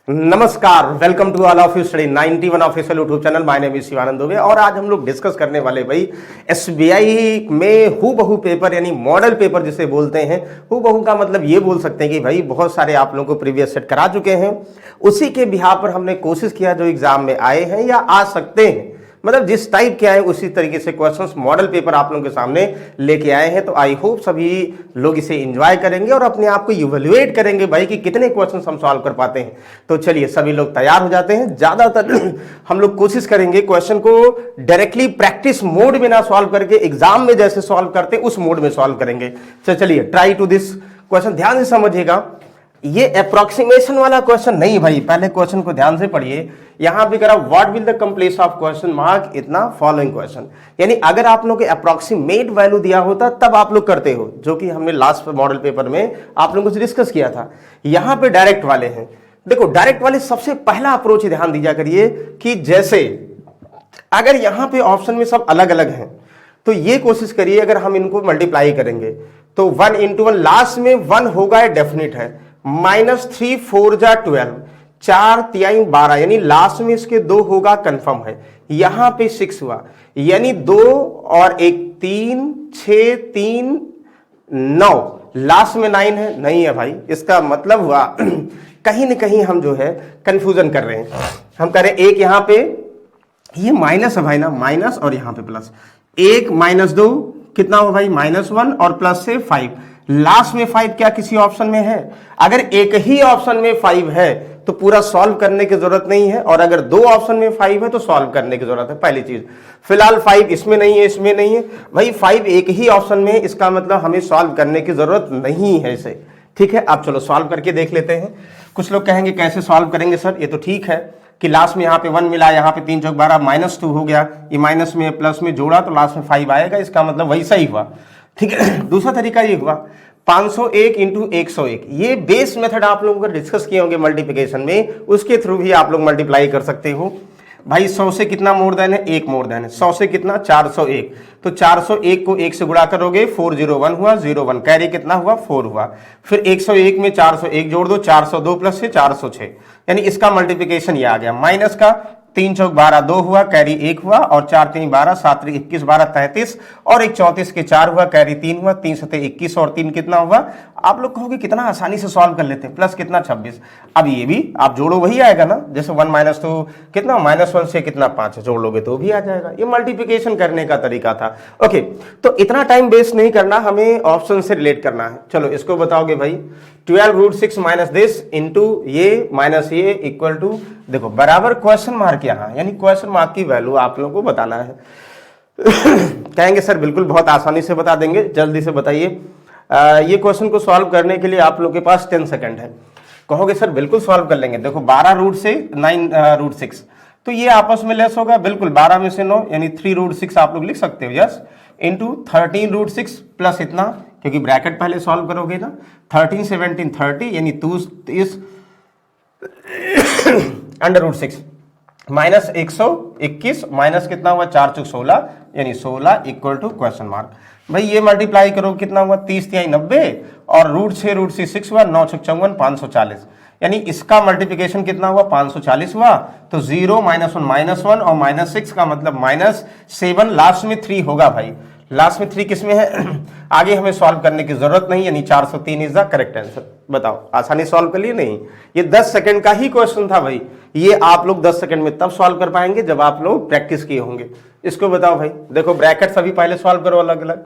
नमस्कार, welcome to all of you study 91 official YouTube channel. My name is Shivanand Dubey और आज हम लोग डिस्कस करने वाले भाई एसबीआई में हूबहू पेपर यानी मॉडल पेपर जिसे बोलते हैं। हूबहू का मतलब ये बोल सकते हैं कि भाई बहुत सारे आप लोगों को प्रीवियस सेट करा चुके हैं, उसी के बिहार पर हमने कोशिश किया जो एग्जाम में आए हैं या आ सकते हैं, मतलब जिस टाइप के आए उसी तरीके से क्वेश्चंस मॉडल पेपर आप लोगों के सामने लेके आए हैं। तो आई होप सभी लोग इसे एंजॉय करेंगे और अपने आप को इवैल्यूएट करेंगे भाई कि कितने क्वेश्चंस हम सॉल्व कर पाते हैं। तो चलिए सभी लोग तैयार हो जाते हैं। ज्यादातर हम लोग कोशिश करेंगे क्वेश्चन को डायरेक्टली प्रैक्टिस मोड में ना सॉल्व करके एग्जाम में जैसे सॉल्व करते उस मोड में सॉल्व करेंगे। तो चलिए ट्राई टू दिस क्वेश्चन, ध्यान से समझिएगा। ये अप्रोक्सीमेशन वाला क्वेश्चन नहीं भाई, पहले क्वेश्चन को ध्यान से पढ़िए। यहां भी करा what will the complete of question mark इतना फॉलोइंग क्वेश्चन, यानी अगर आप लोग अप्रोक्सीमेट वैल्यू दिया होता तब आप लोग करते हो, जो कि हमने लास्ट मॉडल पेपर में आप लोगों से डिस्कस किया था। यहां पे डायरेक्ट वाले हैं। देखो डायरेक्ट वाले सबसे पहला अप्रोच ध्यान दीजिए करिए कि जैसे अगर यहां पे ऑप्शन में सब अलग अलग हैं तो ये कोशिश करिए अगर हम इनको मल्टीप्लाई करेंगे तो 1 into 1 लास्ट में 1 होगा, डेफिनेट है। -3 4 जा 12, 4 3 12, यानी लास्ट में इसके 2 होगा, कंफर्म है। यहां पे 6 हुआ, यानी 2 और 1 3 6 3 9, लास्ट में 9 है, नहीं है भाई। इसका मतलब हुआ कहीं ना कहीं हम जो है कंफ्यूजन कर रहे हैं। हम कह रहे हैं एक यहां पे ये माइनस है भाई ना, माइनस और यहां पे प्लस, 1 -2 कितना हो भाई -1 और प्लस से 5, लास्ट में 5 क्या किसी ऑप्शन में है? अगर एक ही ऑप्शन में 5 है तो पूरा सॉल्व करने की जरूरत नहीं है, और अगर 2 ऑप्शन में 5 है तो सॉल्व करने की जरूरत है। पहली चीज, फिलहाल 5 इसमें नहीं है, इसमें नहीं है भाई, 5 एक ही ऑप्शन में है, इसका मतलब हमें सॉल्व करने की जरूरत नहीं है इसे। ठीक है, अब चलो सॉल्व करके देख लेते हैं। कुछ लोग कहेंगे कैसे सॉल्व करेंगे सर? ये तो ठीक है कि लास्ट में यहाँ पे 1 मिला, यहाँ पे 3 चौक 12, -2 हो गया, ये माइनस में प्लस में जोड़ा तो लास्ट में 5 आएगा, इसका मतलब वही सही हुआ। ठीक है, दूसरा तरीका ये हुआ 501 इंटू 101, ये बेस मेथड आप लोगों को डिस्कस किए होंगे मल्टीप्लिकेशन में, उसके थ्रू भी आप लोग मल्टीप्लाई कर सकते हो। भाई 100 से कितना मोर देन है? 1 मोर देन है। 100 से कितना? 401, तो 401 को 1 से गुणा करोगे 401 हुआ, 01 कैरी कितना हुआ? 4 हुआ। फिर 101 में 401 जोड़ दो, 402 प्लस से 406, यानी इसका मल्टीप्लिकेशन ये आ गया। माइनस का 3 चौक 12 2 हुआ, कैरी 1 हुआ, और 4 3 12, 7 3 21 12 33, और 1 34 के 4 हुआ, कैरी 3 हुआ, 3 7 21 और 3 कितना हुआ? आप लोग कहोगे कितना आसानी से सॉल्व कर लेते हैं, प्लस कितना 26। अब ये भी आप जोड़ो वही आएगा ना, जैसे 1 -2 कितना, -1 से कितना 5 जोड़ लोगे तो भी आ जाएगा। ये मल्टीप्लिकेशन करने का तरीका था। ओके, तो इतना टाइम वेस्ट नहीं करना, हमें ऑप्शन से रिलेट करना है। चलो इसको बताओगे भाई, 12√6 माइनस दिस इंटू ये माइनस ये इक्वल टू, देखो बराबर क्वेश्चन मार्क यहाँ, यानी क्वेश्चन मार्क की वैल्यू आप लोगों को बताना है। कहेंगे सर बिल्कुल बहुत आसानी से बता देंगे, जल्दी से बताइए। ये क्वेश्चन को सॉल्व करने के लिए आप लोगों के पास 10 सेकंड है। कहोगे सर बिल्कुल सॉल्व कर लेंगे। देखो 12 से 9√6, तो ये आपस में लेस होगा, बिल्कुल 12 में से 9 यानी 3√6 आप लोग लिख सकते हो, यस, इंटू 13√6 प्लस इतना, क्योंकि ब्रैकेट पहले सॉल्व करोगे ना, 13 17 30 यानी 2 इस √6 माइनस 121 माइनस कितना हुआ 4 चौक 16 यानी 16 इक्वल टू क्वेश्चन मार्क। भाई ये मल्टीप्लाई करो कितना हुआ 30 3 90, और √6 6 हुआ, 9 6 54 540, यानी इसका मल्टीप्लिकेशन कितना हुआ 540 हुआ। तो 0 -1 -1 और -6 का मतलब -7, लास्ट में 3 होगा भाई, लास्ट में 3 किस में है? आगे हमें सॉल्व करने की जरूरत नहीं, यानी 403 इज द करेक्ट आंसर। बताओ आसानी सॉल्व कर लिए? नहीं, ये 10 सेकंड का ही क्वेश्चन था भाई, ये आप लोग 10 सेकंड में तब सॉल्व कर पाएंगे जब आप लोग प्रैक्टिस किए होंगे। इसको बताओ भाई, देखो ब्रैकेट सभी पहले सॉल्व करो अलग अलग।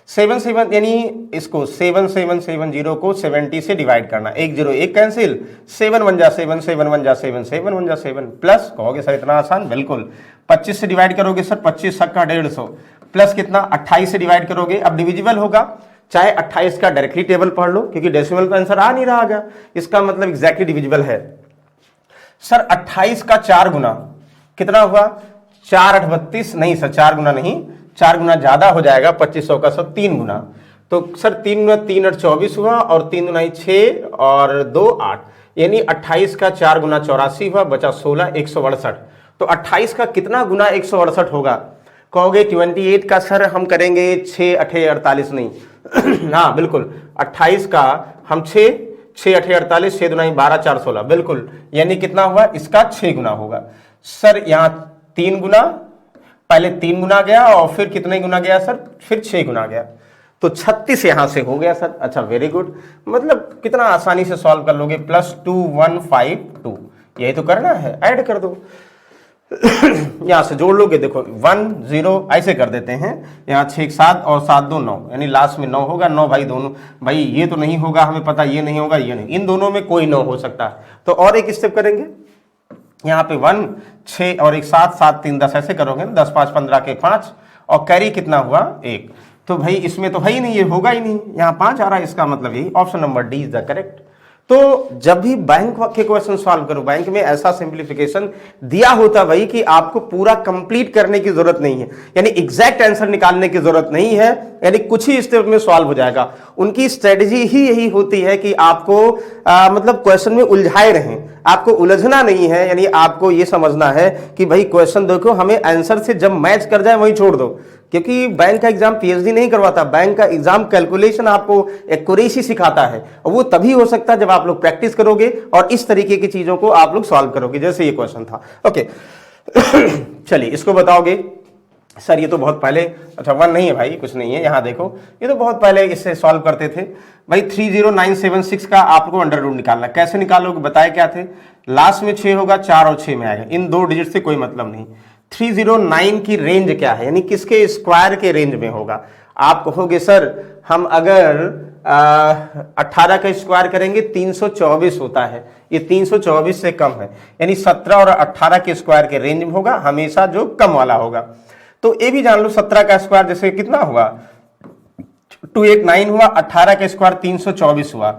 7 7 यानी इसको 7 7 7 0 को 70 से डिवाइड करना, 1 0 1 कैंसिल, 7 1 जा 7 7 1 जा 7 7 1 जा 7, प्लस कहोगे सर इतना आसान, बिल्कुल 25 से डिवाइड करोगे सर 25 का 150, प्लस कितना 28 से डिवाइड करोगे, अब डिविजिबल होगा, चाहे 28 का डायरेक्टली टेबल पढ़ लो क्योंकि डेसिमल का आंसर आ नहीं रहा गया, इसका मतलब एग्जैक्टली डिविजिबल है। सर 28 का 4 गुना कितना हुआ 4 8 32, नहीं सर 4 गुना नहीं, 4 गुना ज्यादा हो जाएगा, 2500 का सब 3 गुना, तो सर 3 गुना 3 8 24 हुआ, और 3 गुना 6 और 2 8, यानी 28 का 4 गुना 84 हुआ, बचा 16 168। तो 28 का कितना गुना 168 होगा? कहोगे 28 का सर हम करेंगे 6 8 48, नहीं हाँ बिल्कुल 28 का हम 6 6 8 48, 6 दूना 12, 4 16, बिल्कुल, यानी कितना हुआ इसका 6 गुना होगा सर। यहाँ 3 गुना, पहले 3 गुना गया और फिर कितने गुना गया सर, फिर 6 गुना गया, तो 36 यहां से हो गया सर। अच्छा वेरी गुड, मतलब कितना आसानी से सॉल्व कर लोगे। +2152 यही तो करना है, ऐड कर दो यहां से जोड़ लोगे, देखो 1 0 ऐसे कर देते हैं, यहाँ 6 7 और 7 2 9, यानी लास्ट में 9 होगा। 9 भाई दोनों, भाई ये तो नहीं होगा, हमें पता ये नहीं होगा, ये नहीं, इन दोनों में कोई 9 हो सकता है। तो और एक स्टेप करेंगे, यहाँ पे 1 6 और एक 7 7 3 10 ऐसे करोगे, 10 5 15 के 5 और कैरी कितना हुआ 1। तो भाई इसमें तो है ही नहीं, ये होगा ही नहीं, यहाँ 5 आ रहा है, इसका मतलब यही option number D is the correct. तो जब भी बैंक के क्वेश्चन सॉल्व करो, बैंक में ऐसा सिंप्लीफिकेशन दिया होता भाई कि आपको पूरा कंप्लीट करने की जरूरत नहीं है, यानी एग्जैक्ट आंसर निकालने की जरूरत नहीं है, यानी कुछ ही स्टेप में सॉल्व हो जाएगा। उनकी स्ट्रेटजी ही यही होती है कि आपको मतलब क्वेश्चन में उलझाए रहें, आपको उलझना नहीं है, यानी आपको यह समझना है कि भाई क्वेश्चन देखो हमें आंसर से जब मैच कर जाए वहीं छोड़ दो, क्योंकि बैंक का एग्जाम पीएचडी नहीं करवाता, बैंक का एग्जाम कैलकुलेशन आपको एक्यूरेसी सिखाता है, और वो तभी हो सकता है जब आप लोग प्रैक्टिस करोगे और इस तरीके की चीजों को आप लोग सॉल्व करोगे, जैसे ये क्वेश्चन था। ओके चलिए इसको बताओगे सर, ये तो बहुत पहले, अच्छा 1 नहीं है भाई, कुछ नहीं है, यहां देखो ये तो बहुत पहले इससे सॉल्व करते थे भाई। 30976 का आपको अंडर रूट निकालना, कैसे निकालोगे बताए क्या थे, लास्ट में 6 होगा, 4 और 6 में आएगा, इन 2 डिजिट से कोई मतलब नहीं। 309 की रेंज क्या है, यानी किसके स्क्वायर के रेंज में होगा। आप कहोगे सर हम अगर 18 का स्क्वायर करेंगे 324 होता है, ये 324 से कम है, यानी 17 और 18 के स्क्वायर के रेंज में होगा, हमेशा जो कम वाला होगा। तो ये भी जान लो 17 का स्क्वायर जैसे कितना हुआ 289 हुआ, 18 का स्क्वायर 324 हुआ,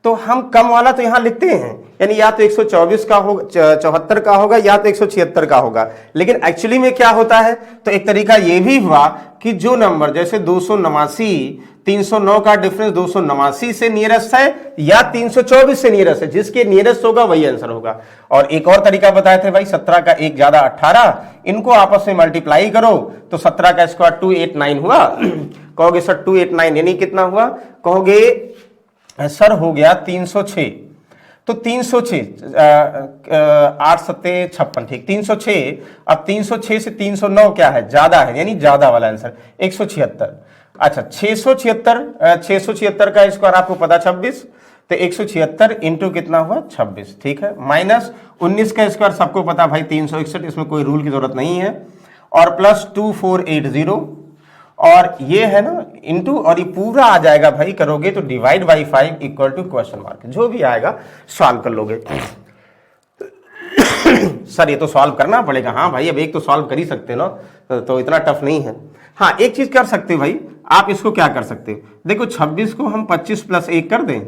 तो हम कम वाला तो यहां लिखते हैं, यानी या तो 124 का होगा, 74 का होगा, या तो 176 का होगा। लेकिन एक्चुअली में क्या होता है, तो एक तरीका यह भी हुआ कि जो नंबर जैसे 289, 309 का डिफरेंस 289 से नियरेस्ट है या 324 से नियरेस्ट है, जिसके नियरेस्ट होगा वही आंसर होगा। और एक और तरीका बताए थे भाई, 17 का 1 ज्यादा 18, इनको आपस में मल्टीप्लाई करो तो 17 का स्क्वायर 289 हुआ कहोगे सर 289 यानी कितना हुआ, कहोगे सर हो गया 306, तो 306 8 7 56, ठीक 306। अब 306 से 309 क्या है, ज्यादा है, यानी ज्यादा वाला आंसर 176। अच्छा 676 का स्क्वायर आपको पता 26, तो 176 इंटू कितना हुआ 26, ठीक है। माइनस 19 का स्क्वायर सबको पता भाई 361, इसमें कोई रूल की जरूरत नहीं है, और प्लस 2480, और ये है ना इंटू, और ये पूरा आ जाएगा भाई, करोगे तो divide by 5 equal to question mark, जो भी आएगा सॉल्व कर लोगे। सर ये तो सॉल्व करना पड़ेगा, हाँ भाई अब एक तो सॉल्व कर ही सकते ना, तो इतना टफ नहीं है। हाँ एक चीज कर सकते हो भाई, आप इसको क्या कर सकते हो, देखो 26 को हम 25 + 1 कर दें,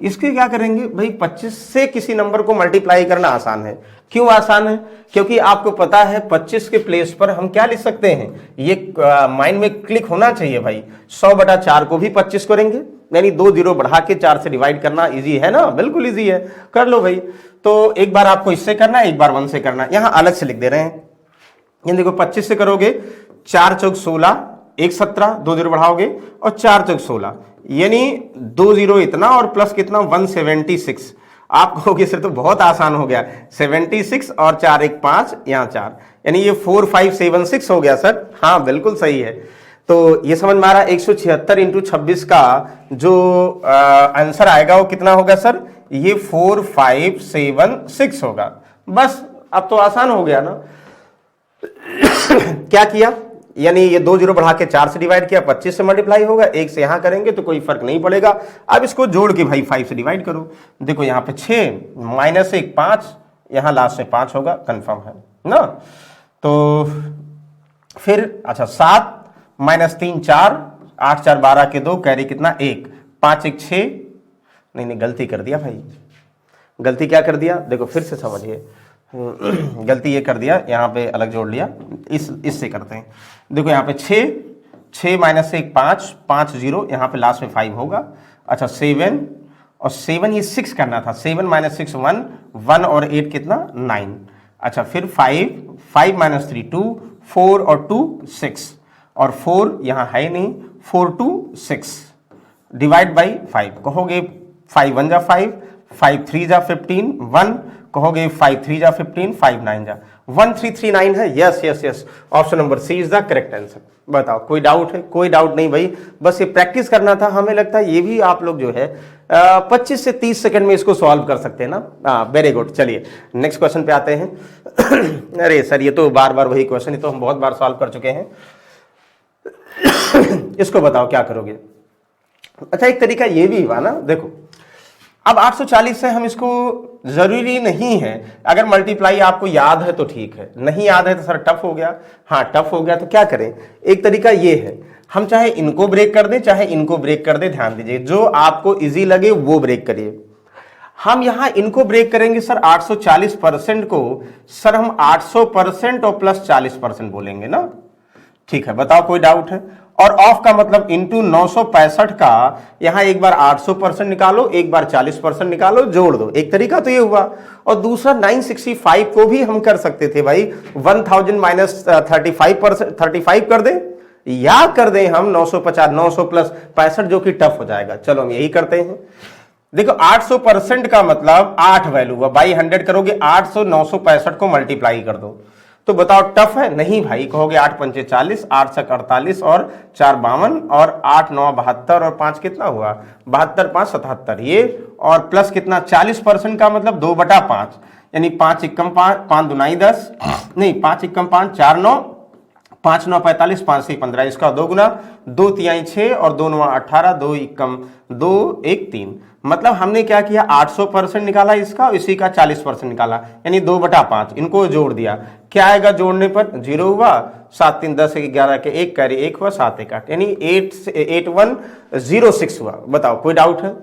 इसके क्या करेंगे भाई 25 से किसी नंबर को मल्टीप्लाई करना आसान है। क्यों आसान है, क्योंकि आपको पता है 25 के प्लेस पर हम क्या लिख सकते हैं, ये माइंड में क्लिक होना चाहिए भाई, 100/4 को भी 25 करेंगे, यानी 2 0 बढ़ा के 4 से डिवाइड करना इजी है ना, बिल्कुल इजी है, कर लो भाई। तो एक बार आपको इससे करना है, एक बार 1 से करना है, यहां अलग से लिख दे रहे हैं। ये देखो 25 से करोगे 4 चौक 16, 1 17, 2 0 बढ़ाओगे और 4 चौक 16, यानी 2 0 इतना और प्लस कितना 176। आप कहोगे सर तो बहुत आसान हो गया, 76 और 4 1 5, यहाँ 4, यानी ये 4576 हो गया सर। हाँ बिल्कुल सही है, तो ये समझ में आ रहा है 176 इंटू 26 का जो आंसर आएगा वो कितना होगा सर, ये 4576 होगा। बस अब तो आसान हो गया ना। क्या किया, यानी ये 2 0 बढ़ा के 4 से डिवाइड किया, 25 से मल्टीप्लाई होगा, 1 से यहां करेंगे तो कोई फर्क नहीं पड़ेगा। अब इसको जोड़ के भाई 5 से डिवाइड करो, देखो यहां पे 6 माइनस 1 5, यहां लास्ट में 5 होगा, कंफर्म है ना। तो फिर अच्छा 7 माइनस 3 4, 8 4 12 के 2, कैरी कितना 1, 5 1 6, नहीं गलती कर दिया भाई, गलती क्या कर दिया, देखो फिर से समझिए, गलती ये कर दिया, यहाँ पे अलग जोड़ लिया, इससे करते हैं। देखो यहाँ पे 6 माइनस 1 5, 5 0, यहाँ पे लास्ट में 5 होगा। अच्छा 7 और 7 ये 6 करना था, 7 माइनस 6 1, 1 और 8 कितना 9। अच्छा फिर 5 माइनस 3 2, 4 और 2 6, और 4 यहाँ है नहीं, 4 2 6 डिवाइड बाई 5, कहोगे 5 1 जा 5, 5 3 जा 15, 1 कहोगे 5 3 जा 15, 5 9 जा 1339 है। Yes yes yes, option number C is the correct answer. बताओ कोई डाउट है? कोई डाउट नहीं भाई, बस ये प्रैक्टिस करना था। हमें लगता है ये भी आप लोग जो है 25 से 30 सेकंड में इसको सॉल्व कर सकते हैं ना। Very good. चलिए नेक्स्ट क्वेश्चन पे आते हैं। अरे सर ये तो बार बार वही क्वेश्चन, ये तो हम बहुत बार सॉल्व कर चुके हैं। इसको बताओ क्या करोगे। अच्छा एक तरीका ये भी हुआ ना, देखो अब 840 से हम इसको, जरूरी नहीं है अगर मल्टीप्लाई आपको याद है तो ठीक है, नहीं याद है तो सर टफ हो गया। हाँ टफ हो गया तो क्या करें, एक तरीका ये है, हम चाहे इनको ब्रेक कर दें चाहे इनको ब्रेक कर दें। ध्यान दीजिए जो आपको इजी लगे वो ब्रेक करिए। हम यहां इनको ब्रेक करेंगे सर 840% को, सर हम 800% और प्लस 40% बोलेंगे ना। ठीक है, बताओ कोई डाउट है? और ऑफ का मतलब इंटू 965 का, यहां एक बार 800% निकालो, एक बार 40% निकालो, जोड़ दो। एक तरीका तो ये हुआ। और दूसरा 965 को भी हम कर सकते थे भाई, 1000 माइनस 35% कर दें, या कर दें हम 950, 900 प्लस 65 जो कि टफ हो जाएगा। चलो हम यही करते हैं। देखो 800% का मतलब 8 वैल्यू हुआ, बाई 100 करोगे 800, 965 को मल्टीप्लाई कर दो। तो बताओ टफ है? नहीं भाई, कहोगे 8 पंचे 40, 8 छक 48 और 4 52 और 8 9 72 और 5 कितना हुआ 72, 5 77 ये, और प्लस कितना 40% का मतलब 2/5, यानी 5 एकम 5, 5 दुनाई 10, नहीं 5 एकम 5, 4 9, 5 9 45, 5 से 15, इसका 2 गुना, 2 तिहाई 6 और 2 9 18, 2 एकम 2 1 3। मतलब हमने क्या किया 800% निकाला इसका, इसी का 40% निकाला, यानी 2/5, इनको जोड़ दिया। क्या आएगा जोड़ने पर? 0 हुआ, 7 3 10 11 के 1 कैरी 1 हुआ, 7 1 8, यानी 8106 हुआ। बताओ कोई डाउट है?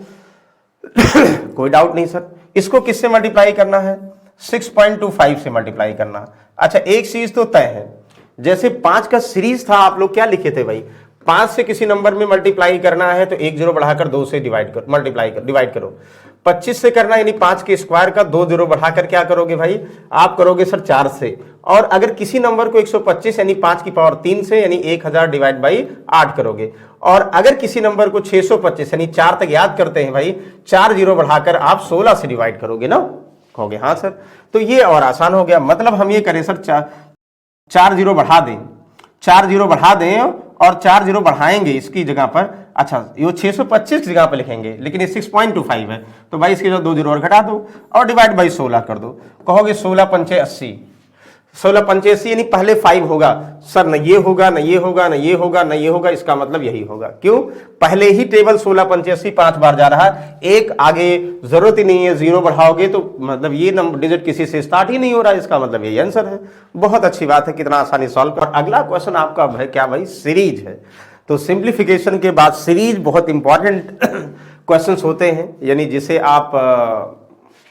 कोई डाउट नहीं सर। इसको किससे मल्टीप्लाई करना है? 6.25 से मल्टीप्लाई करना। अच्छा एक चीज तो तय है, जैसे 5 का सीरीज था, आप लोग क्या लिखे थे भाई, 5 से किसी नंबर में मल्टीप्लाई करना है तो 1 0 बढ़ाकर 2 से डिवाइड करो, डिवाइड करो। 25 से करना यानी 5 के स्क्वायर का 2 0 बढ़ाकर क्या करोगे भाई, आप करोगे सर 4 से। और अगर किसी नंबर को 125 यानी 5 की पावर 3 से, यानी 1000 डिवाइड बाई 8 करोगे। और अगर किसी नंबर को 625 यानी 4 तक याद करते हैं भाई, 4 0 बढ़ाकर आप 16 से डिवाइड करोगे ना। कहोगे हाँ सर, तो ये और आसान हो गया। मतलब हम ये करें सर 4 0 बढ़ा दें, 4 0 बढ़ा दें और 4 0 बढ़ाएंगे इसकी जगह पर। अच्छा ये 625 की जगह पर लिखेंगे, लेकिन ये 6.25 है, तो भाई इसके जो 2 0 और घटा दो और डिवाइड बाई 16 कर दो। कहोगे 16 पंचे 80, 16 पंचे 80 यानी पहले 5 होगा। सर न ये होगा, न ये होगा, न ये होगा, न ये होगा, इसका मतलब यही होगा। क्यों? पहले ही टेबल 16 पंचे 80 5 बार जा रहा है, एक आगे जरूरत ही नहीं है, 0 बढ़ाओगे तो मतलब ये नंबर डिजिट किसी से स्टार्ट ही नहीं हो रहा है, इसका मतलब यही आंसर है। बहुत अच्छी बात है, कितना आसानी सॉल्व कर। अगला क्वेश्चन आपका है क्या भाई, सीरीज है। तो सिंप्लीफिकेशन के बाद सीरीज बहुत इंपॉर्टेंट क्वेश्चन होते हैं, यानी जिसे आप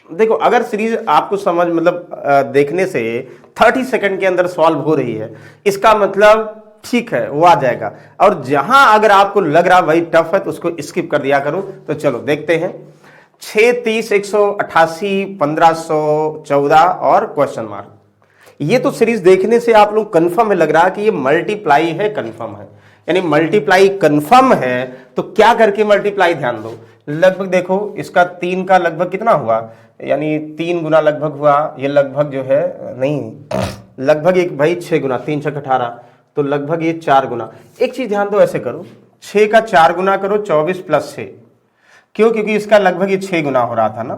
देखो अगर सीरीज आपको समझ मतलब देखने से 30 सेकंड के अंदर सॉल्व हो रही है, इसका मतलब ठीक है वो आ जाएगा। और जहां अगर आपको लग रहा भाई टफ है तो उसको स्किप कर दिया करो। तो चलो देखते हैं, 6 30 188 1514 और क्वेश्चन मार्क। ये तो सीरीज देखने से आप लोग कंफर्म है, लग रहा है कि ये मल्टीप्लाई है, कंफर्म है। यानी मल्टीप्लाई कंफर्म है तो क्या करके मल्टीप्लाई, ध्यान दो। लगभग देखो इसका 3 का लगभग कितना हुआ, यानी 3 गुना लगभग हुआ, ये लगभग जो है नहीं लगभग एक भाई 6 गुना, 3 6 18, तो लगभग ये 4 गुना। एक चीज ध्यान दो, ऐसे करो 6 का 4 गुना करो 24 प्लस 6। क्यों? क्योंकि इसका लगभग ये 6 गुना हो रहा था ना।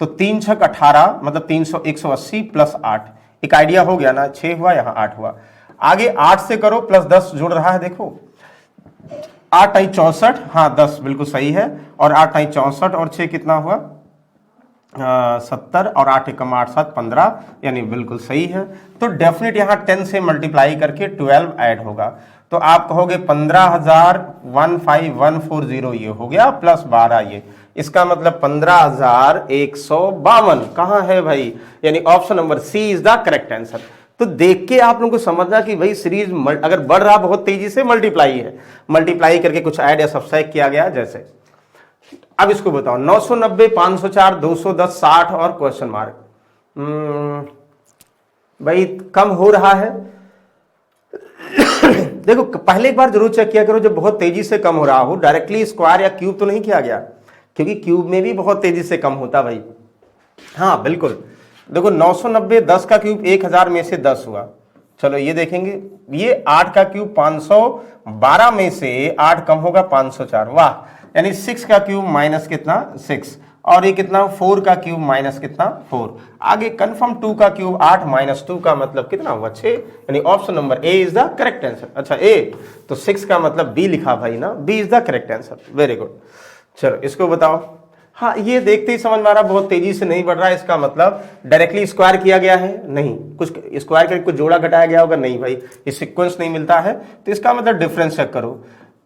तो 3 6 18 मतलब 300 180 प्लस 8, एक आइडिया हो गया ना, 6 हुआ यहाँ 8 हुआ। आगे 8 से करो प्लस 10 जुड़ रहा है, देखो 8 आई 64, हाँ 10 बिल्कुल सही है। और 8 आई 64 और 6 कितना हुआ 70 और 8 एकम 8 7 15, यानी बिल्कुल सही है। तो डेफिनेट यहाँ 10 से मल्टीप्लाई करके 12 ऐड होगा। तो आप कहोगे 15,15140 ये हो गया, प्लस 12 ये, इसका मतलब 15,152 कहाँ है भाई, यानी option number C is the correct answer. तो देख के आप लोगों को समझना कि भाई सीरीज अगर बढ़ रहा बहुत तेजी से, मल्टीप्लाई है, मल्टीप्लाई करके कुछ ऐड या सब्सट्रैक्ट किया गया जैसे। अब इसको बताओ 990 504 210 60 और क्वेश्चन मार्क। भाई कम हो रहा है। देखो पहले एक बार जरूर चेक किया करो, जब बहुत तेजी से कम हो रहा हो, डायरेक्टली स्क्वायर या क्यूब तो नहीं किया गया। क्योंकि क्यूब में भी बहुत तेजी से कम होता भाई। हाँ बिल्कुल, देखो 990 10 का क्यूब 1000 में से 10 हुआ। चलो ये देखेंगे, ये 8 का क्यूब 512 में से 8 कम होगा 504, वाह। यानी 6 का क्यूब माइनस कितना 6, और ये कितना 4 का क्यूब माइनस कितना 4। आगे कंफर्म 2 का क्यूब 8 माइनस 2 का मतलब कितना हुआ 6, यानी option number A is the correct answer. अच्छा ए, तो 6 का मतलब बी लिखा भाई ना, B is the correct answer, very good. चलो इसको बताओ। हाँ ये देखते ही समझ में आ रहा बहुत तेजी से नहीं बढ़ रहा है, इसका मतलब डायरेक्टली स्क्वायर किया गया है नहीं, कुछ स्क्वायर करके कुछ जोड़ा घटाया गया होगा नहीं भाई, ये सीक्वेंस नहीं मिलता है, तो इसका मतलब डिफरेंस चेक करो।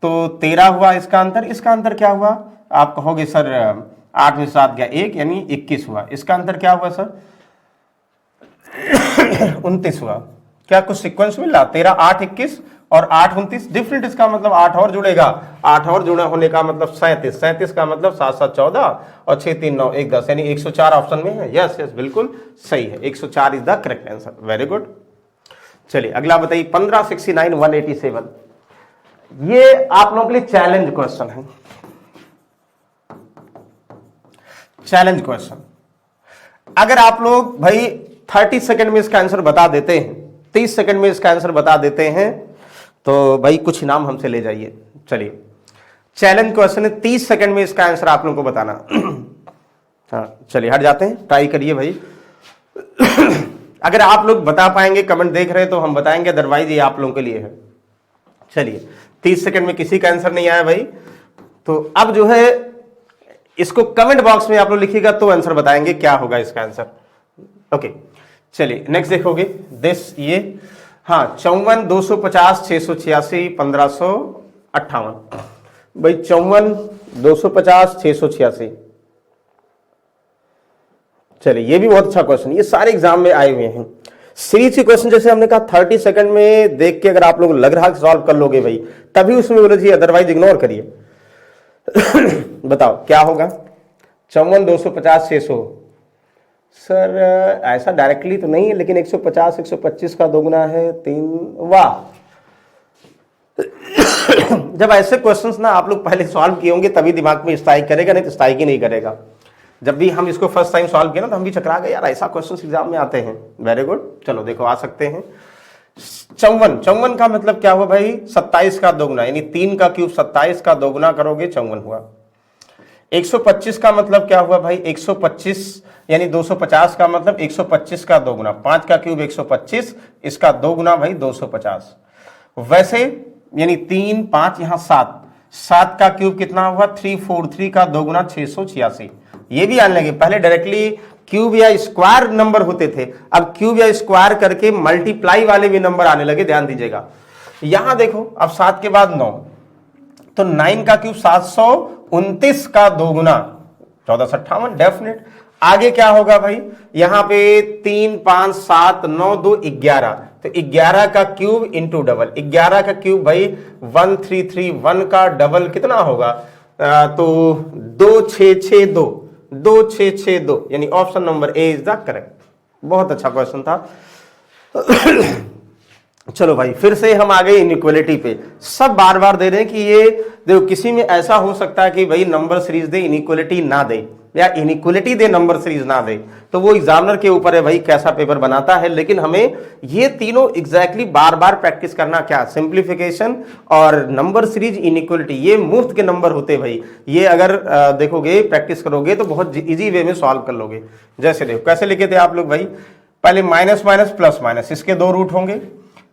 तो 13 हुआ इसका अंतर, इसका अंतर क्या हुआ, आप कहोगे सर 8 में 7 गया 1 यानी 21 हुआ, इसका अंतर क्या हुआ सर 29 हुआ। क्या कुछ सीक्वेंस मिल रहा, 13 8 21 और 8 29 डिफरेंट, इसका मतलब 8 और जुड़ेगा, 8 और जुड़ा होने का मतलब 37, 37 का मतलब 7 7 14 और 6 3 9 1 10 यानी 104 ऑप्शन में है। यस यस बिल्कुल सही है, 104 is the correct answer, very good. चलिए अगला बताइए 1569 187, ये आप लोगों के लिए चैलेंज क्वेश्चन है, चैलेंज क्वेश्चन। अगर आप लोग भाई 30 सेकंड में इसका आंसर बता देते हैं, 30 सेकंड में इसका आंसर बता देते हैं तो भाई कुछ इनाम हमसे ले जाइए। चलिए चैलेंज क्वेश्चन है, 30 सेकंड में इसका आंसर आप लोगों को बताना। हाँ चलिए हट जाते हैं, ट्राई करिए भाई। अगर आप लोग बता पाएंगे, कमेंट देख रहे हैं तो हम बताएंगे, अदरवाइज ये आप लोगों के लिए है। चलिए 30 सेकंड में किसी का आंसर नहीं आया भाई, तो अब जो है इसको कमेंट बॉक्स में आप लोग लिखिएगा तो आंसर बताएंगे क्या होगा इसका आंसर। ओके चलिए नेक्स्ट देखोगे दिस, ये हाँ 54 250 686 1558, भाई 54 250 686। चलिए ये भी बहुत अच्छा क्वेश्चन, ये सारे एग्जाम में आए हुए हैं सीरीज के क्वेश्चन। जैसे हमने कहा 30 सेकंड में देख के अगर आप लोग लग रहा है सॉल्व कर लोगे भाई तभी उसमें बोलो जी, अदरवाइज इग्नोर करिए। बताओ क्या होगा 54 250 600, सर ऐसा डायरेक्टली तो नहीं है लेकिन 150 125 का दोगुना है 3, वाह। जब ऐसे क्वेश्चंस ना आप लोग पहले सॉल्व किए होंगे तभी दिमाग में स्ट्राइक करेगा, नहीं तो स्ट्राइक ही नहीं करेगा। जब भी हम इसको फर्स्ट टाइम सॉल्व किया ना तो हम भी चकरा गए, यार ऐसा क्वेश्चन एग्जाम में आते हैं। वेरी गुड, चलो देखो आ सकते हैं। 54 का मतलब क्या हुआ भाई 27 का दोगुना, यानी 3 का क्यूब 27 का दोगुना करोगे 54 हुआ। 125 का मतलब क्या हुआ भाई 125 यानी 250 का मतलब 125 का दोगुना, 5 का क्यूब 125, इसका दोगुना भाई 250। वैसे यानी 3 5 यहां 7, 7 का क्यूब कितना हुआ 343 का दोगुना 686। ये भी आने लगे, पहले डायरेक्टली क्यूब या स्क्वायर नंबर होते थे, अब क्यूब या स्क्वायर करके मल्टीप्लाई वाले भी नंबर आने लगे, ध्यान दीजिएगा। यहां देखो अब 7 के बाद 9, तो 9 का क्यूब 729 का दोगुना 1458 डेफिनेट। आगे क्या होगा भाई यहां पे 3 5 7 9 2 11, तो 11 का क्यूब इंटू डबल, 11 का क्यूब भाई 1331 का डबल कितना होगा तो 2662, 2662 यानी option number A is the correct. बहुत अच्छा क्वेश्चन था। चलो भाई फिर से हम आ गए इनइक्वालिटी पे, सब बार बार दे रहे हैं कि ये देखो किसी में ऐसा हो सकता है कि भाई नंबर सीरीज दे इनइक्वालिटी ना दे, या इनइक्वालिटी दे नंबर सीरीज ना दे, तो वो एग्जामिनर के ऊपर है भाई कैसा पेपर बनाता है। लेकिन हमें ये तीनों एग्जैक्टली बार बार प्रैक्टिस करना, क्या सिंप्लीफिकेशन और नंबर सीरीज इनइक्वालिटी, ये मुफ्त के नंबर होते भाई। ये अगर देखोगे प्रैक्टिस करोगे तो बहुत इजी वे में सॉल्व कर लोगे। जैसे देखो कैसे लिखे थे आप लोग भाई, पहले माइनस माइनस प्लस माइनस, इसके 2 रूट होंगे,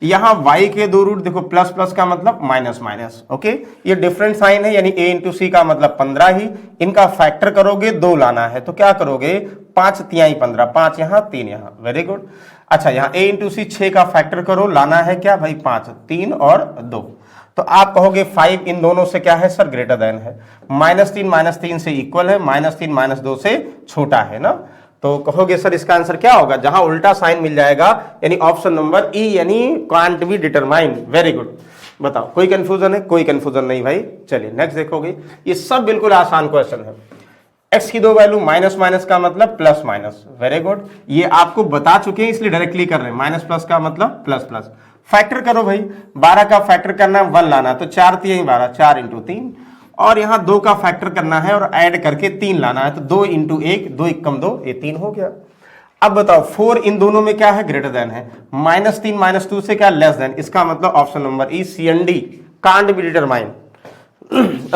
यहां y के 2 रूट, देखो प्लस प्लस का मतलब माइनस माइनस, ओके। ये डिफरेंट साइन है यानी a इंटू सी का मतलब 15 ही, इनका फैक्टर करोगे 2 लाना है, तो क्या करोगे 5 तिहाई 15, 5 यहां 3 यहां, वेरी गुड। अच्छा यहाँ a इंटू सी 6 का फैक्टर करो, लाना है क्या भाई 5, 3 और 2, तो आप कहोगे 5 इन दोनों से क्या है सर ग्रेटर देन है, -3 से इक्वल है, -3 -2 से छोटा है ना, तो कहोगे सर इसका आंसर क्या होगा, जहां उल्टा साइन मिल जाएगा यानी ऑप्शन नंबर ई यानी can't be determined. Very good, बताओ कोई कंफ्यूजन है? कोई कंफ्यूजन नहीं भाई। चलिए नेक्स्ट देखोगे, ये सब बिल्कुल आसान क्वेश्चन है। x की 2 वैल्यू माइनस माइनस का मतलब प्लस माइनस, वेरी गुड, ये आपको बता चुके हैं इसलिए डायरेक्टली कर रहे हैं। माइनस प्लस का मतलब प्लस प्लस, फैक्टर करो भाई, 12 का फैक्टर करना 1 लाना, तो 4 3 12, 4 इंटू 3, और यहां 2 का फैक्टर करना है और ऐड करके 3 लाना है, तो 2 इंटू 1, 2 एकम 2, ये 3 हो गया। अब बताओ 4 इन दोनों में क्या है, ग्रेटर देन है, -3 -2 से क्या, लेस देन, इसका मतलब option number E C and D can't be determine.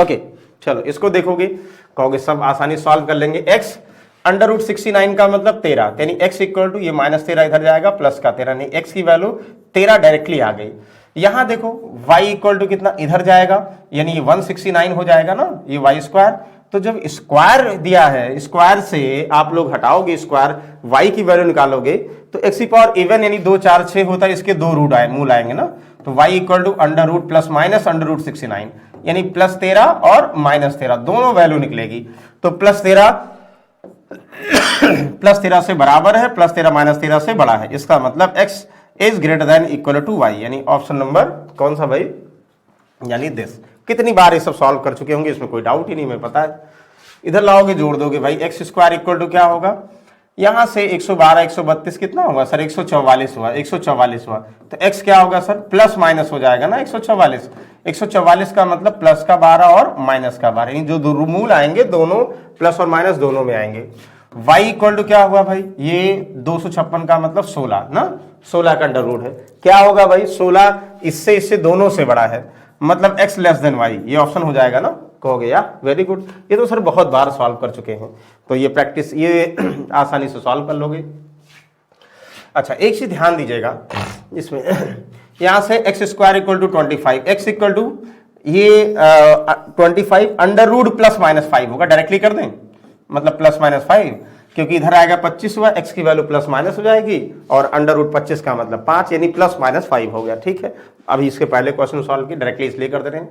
Okay चलो इसको देखोगे, कहोगे सब आसानी सॉल्व कर लेंगे। x √69 का मतलब 13, यानी x इक्वल टू ये -13 इधर जाएगा प्लस का 13, नहीं x की वैल्यू 13 डायरेक्टली आ गई। यहां देखो y इक्वल टू कितना, इधर जाएगा, यानी ये 169 हो जाएगा ना, ये y स्क्वायर। तो जब स्क्वायर दिया है, स्क्वायर से आप लोग हटाओगे स्क्वायर, y की वैल्यू निकालोगे तो x की पावर इवन यानी 2 4 6 होता है, इसके 2 रूट मूल आएंगे ना, तो y equal to √ plus minus √69, यानी +13 और -13 दोनों वैल्यू निकलेगी। तो +13 से बराबर है, +13 -13 से बड़ा है, इसका मतलब x is greater than equal to y, यानी ऑप्शन नंबर कौन सा भाई, यानी दिस। कितनी बार ये सब सॉल्व कर चुके होंगे, इसमें कोई डाउट ही नहीं, मैं पता है। इधर लाओगे जोड़ दोगे भाई, x स्क्वायर इक्वल टू क्या होगा, यहां से 112 132 कितना होगा सर, 144 हुआ, 144 हुआ, तो x क्या होगा सर, प्लस माइनस हो जाएगा ना, 144 144 का मतलब प्लस का 12 और माइनस का 12, यानी जो दो मूल आएंगे दोनों प्लस और माइनस दोनों में आएंगे। y इक्वल टू क्या हुआ भाई, ये 256 का मतलब 16 ना, 16 का अंडर रूट है, क्या होगा भाई 16, इससे दोनों से बड़ा है, मतलब x लेस देन y, ये ऑप्शन हो जाएगा ना, कहोगे यार वेरी गुड, ये तो सर बहुत बार सॉल्व कर चुके हैं, तो ये प्रैक्टिस ये आसानी से सॉल्व कर लोगे। अच्छा एक चीज ध्यान दीजिएगा इसमें, यहां से x square equal to 25, x equal to ये 25 अंडर रूट प्लस माइनस 5 होगा, डायरेक्टली कर दें, मतलब प्लस माइनस 5, क्योंकि इधर आएगा 25 हुआ, x की वैल्यू प्लस माइनस हो जाएगी, और अंडर रूट 25 का मतलब 5, यानी प्लस माइनस 5 हो गया। ठीक है, अभी इसके पहले क्वेश्चन सॉल्व किए, डायरेक्टली इसलिए कर दे रहे हैं।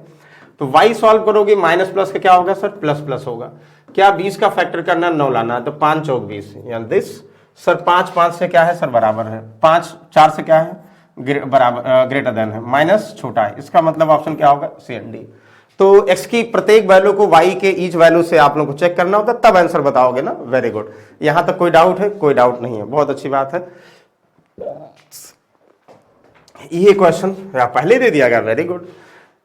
तो y सॉल्व करोगे, माइनस प्लस का क्या होगा सर, प्लस प्लस होगा, क्या 20 का फैक्टर करना 9 लाना, तो 5 चौक 20, यानी दिस सर 5 5 से क्या है सर, बराबर है, 5 4 से क्या है, बराबर ग्रेटर देन है, माइनस छोटा है, इसका मतलब ऑप्शन क्या होगा, सी एंड डी। तो x की प्रत्येक वैल्यू को y के ईच वैल्यू से आप लोग को चेक करना होता है, तब आंसर बताओगे ना, वेरी गुड। यहां तक कोई डाउट है, कोई डाउट नहीं है, बहुत अच्छी बात है। ये क्वेश्चन पहले दे दिया गया, very good.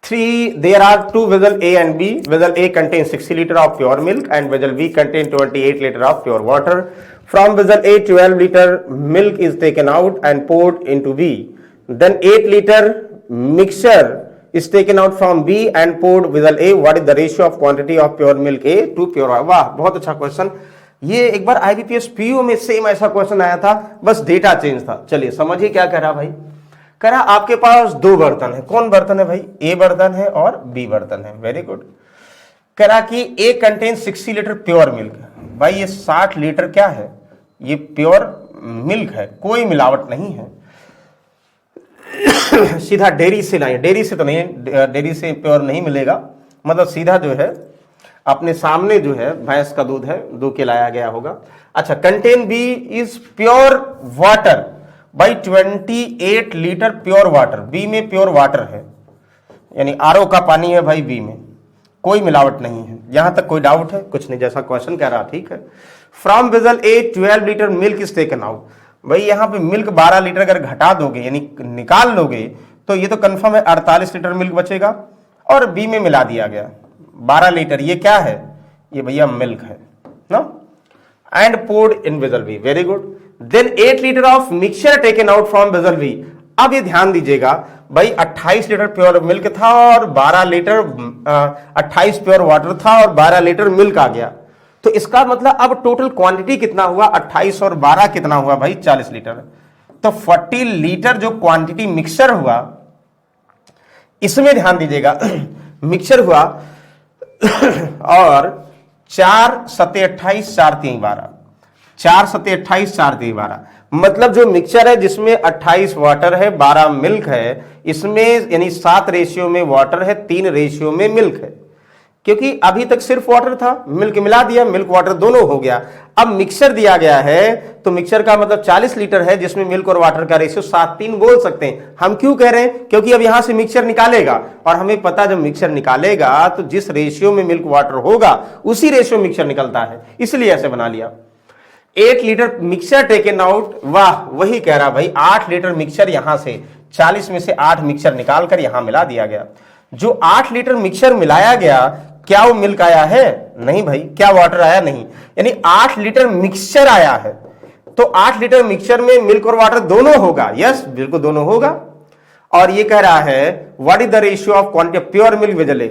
3 there are 2 vessel A and B. Vessel A contains 60 liter of pure milk and vessel B contains 28 liter of pure water. From vessel A 12 liter milk is taken out and poured into B. Then 8 liter mixture is taken out from B and poured vessel A. What is the ratio of quantity of pure milk A to pure water? वाह बहुत अच्छा question, ये एक बार IBPS PO में same ऐसा question आया था, बस डेटा चेंज था। चलिए समझिए क्या कह रहा भाई, कह रहा आपके पास 2 बर्तन है, कौन बर्तन है भाई, ए बर्तन है और बी बर्तन है, वेरी गुड। कह रहा कि ए कंटेन 60 लीटर प्योर मिल्क, भाई ये 60 लीटर क्या है, ये प्योर मिल्क है, कोई मिलावट नहीं है। सीधा डेयरी से लाए, डेयरी से तो नहीं, डेयरी से प्योर नहीं मिलेगा, मतलब सीधा जो है अपने सामने जो है भैंस का दूध है, दो के लाया गया होगा। अच्छा, contain B is pure water by 28 litre pure water, B में प्योर वाटर है, यानी आरओ का पानी है भाई बी में, कोई मिलावट नहीं है। यहां तक कोई डाउट है, कुछ नहीं, जैसा क्वेश्चन कह रहा, ठीक है। From vessel A 12 litre milk is taken out, भाई यहां पे मिल्क 12 लीटर अगर घटा दोगे यानी निकाल लोगे तो ये तो कंफर्म है 48 लीटर मिल्क बचेगा, और बी में मिला दिया गया 12 लीटर, ये क्या है, ये भैया मिल्क है ना, and poured in vessel B, very good. Then 8 litre of mixture taken out from vessel B. अब ये ध्यान दीजिएगा भाई 28 लीटर प्योर मिल्क था और 12 लीटर 28 प्योर वाटर था और 12 लीटर मिल्क आ गया, तो इसका मतलब अब टोटल क्वांटिटी कितना हुआ, 28 और 12 कितना हुआ भाई 40 लीटर। तो 40 लीटर जो क्वांटिटी मिक्सचर हुआ, इसमें ध्यान दीजिएगा मिक्सचर हुआ और 4 7 28 4 3 12, 4 7 28 4 3 12, मतलब जो मिक्सचर है जिसमें 28 वाटर है 12 मिल्क है, इसमें यानी 7 रेशियो में वाटर है 3 रेशियो में मिल्क है, क्योंकि अभी तक सिर्फ वाटर था, मिल्क मिला दिया, मिल्क वाटर दोनों हो गया। अब मिक्सचर दिया गया है तो मिक्सचर का मतलब 40 लीटर है जिसमें मिल्क और वाटर का रेशियो 7:3 बोल सकते हैं। हम क्यों कह रहे हैं, क्योंकि अब यहां से मिक्सचर निकालेगा और हमें पता जब मिक्सचर निकालेगा तो जिस रेशियो में मिल्क वाटर होगा उसी रेशियो मिक्सचर निकलता है, इसलिए ऐसे बना लिया। 8 लीटर मिक्सचर टेकन आउट, वाह वही कह रहा भाई 8 लीटर मिक्सचर यहां से 40 में से 8 मिक्सचर निकाल कर यहां मिला दिया गया। जो 8 लीटर मिक्सचर मिलाया गया क्या वो मिल्क आया है? नहीं भाई। क्या वाटर आया? नहीं। यानी 8 लीटर मिक्सचर आया है, तो 8 लीटर मिक्सचर में मिल्क और वाटर दोनों होगा। यस, बिल्कुल दोनों होगा। और ये कह रहा है what is the ratio of quantity of pure milk with ले।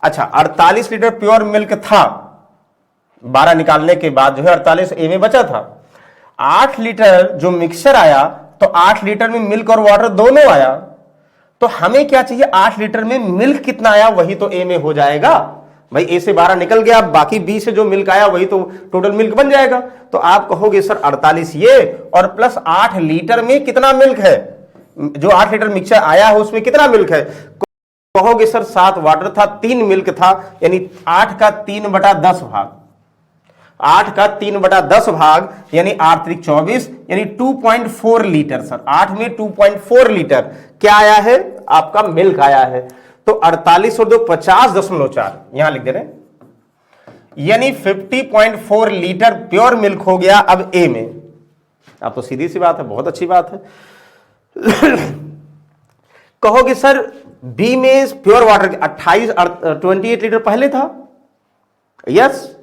अच्छा, 48 लीटर प्योर मिल्क था, 12 निकालने के बाद जो है 48 ए में बचा था। 8 लीटर जो मिक्सचर आया, तो 8 लीटर में मिल्क और वाटर दोनों आया, तो हमें क्या चाहिए? 8 लीटर में मिल्क कितना आया, वही तो ए में हो जाएगा भाई। ए से 12 निकल गया, बाकी बी से जो मिल्क आया वही तो टोटल मिल्क बन जाएगा। तो आप कहोगे सर 48 ये और प्लस 8 लीटर में कितना मिल्क है, जो 8 लीटर मिक्सचर आया है उसमें कितना मिल्क है? कहोगे सर 7 वाटर था, 3 मिल्क था, यानी 8 का 3/10 भाग, 8 का 3/10 भाग यानी 8 त्रिक 24, यानी 2.4 लीटर। सर 8 में 2.4 लीटर क्या आया है? आपका मिल्क आया है। तो 48 और 2 50.4 यहां लिख दे रहे हैं, यानी 50.4 लीटर प्योर मिल्क हो गया अब ए में। अब तो सीधी सी बात है, बहुत अच्छी बात है। कहोगे सर बी में प्योर वाटर 28 लीटर पहले था। यस,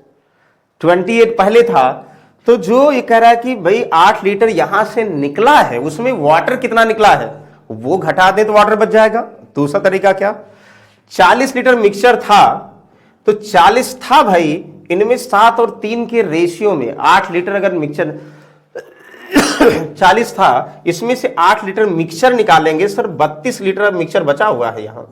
28 पहले था, तो जो ये कह रहा है कि भाई 8 लीटर यहां से निकला है, उसमें वाटर कितना निकला है वो घटा दें तो वाटर बच जाएगा। दूसरा तरीका क्या? 40 लीटर मिक्सचर था, तो 40 था भाई, इनमें 7 और 3 के रेशियो में 8 लीटर अगर मिक्सचर 40 था, इसमें से 8 लीटर मिक्सचर निकालेंगे। सर 32 लीटर मिक्सचर बचा हुआ है, यहां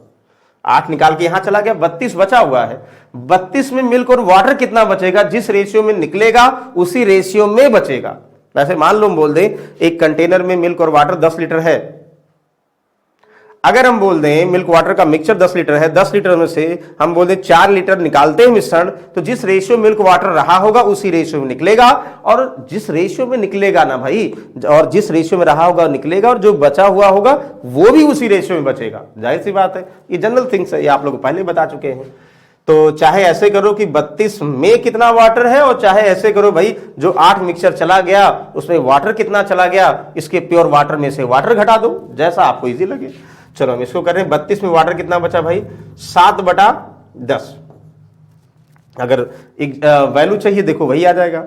8 निकाल के यहां चला गया, 32 बचा हुआ है। 32 में मिल्क और वाटर कितना बचेगा? जिस रेशियो में निकलेगा उसी रेशियो में बचेगा। वैसे मान लो हम बोल दें एक कंटेनर में मिल्क और वाटर 10 लीटर है, अगर हम बोल दें मिल्क वाटर का मिक्सचर 10 लीटर है, 10 लीटर में से हम बोल दें 4 लीटर निकालते हैं मिश्रण, तो जिस रेशियो मिल्क वाटर रहा होगा उसी रेशियो में निकलेगा। और जिस रेशियो में निकलेगा ना भाई, और जिस रेशियो में रहा होगा निकलेगा, और जो बचा हुआ होगा वो भी उसी रेशियो में बचेगा। जाहिर सी बात है, ये जनरल थिंग्स है, ये आप लोग पहले बता चुके हैं। तो चाहे ऐसे करो कि 32 में कितना वाटर है, और चाहे ऐसे करो भाई जो 8 मिक्सचर चला गया उसमें वाटर कितना चला गया, इसके प्योर वाटर में से वाटर घटा दो, जैसा आपको इजी लगे। चलो हम इसको कर रहे हैं। 32 में वाटर कितना बचा भाई? 7/10। अगर एक वैल्यू चाहिए देखो वही आ जाएगा।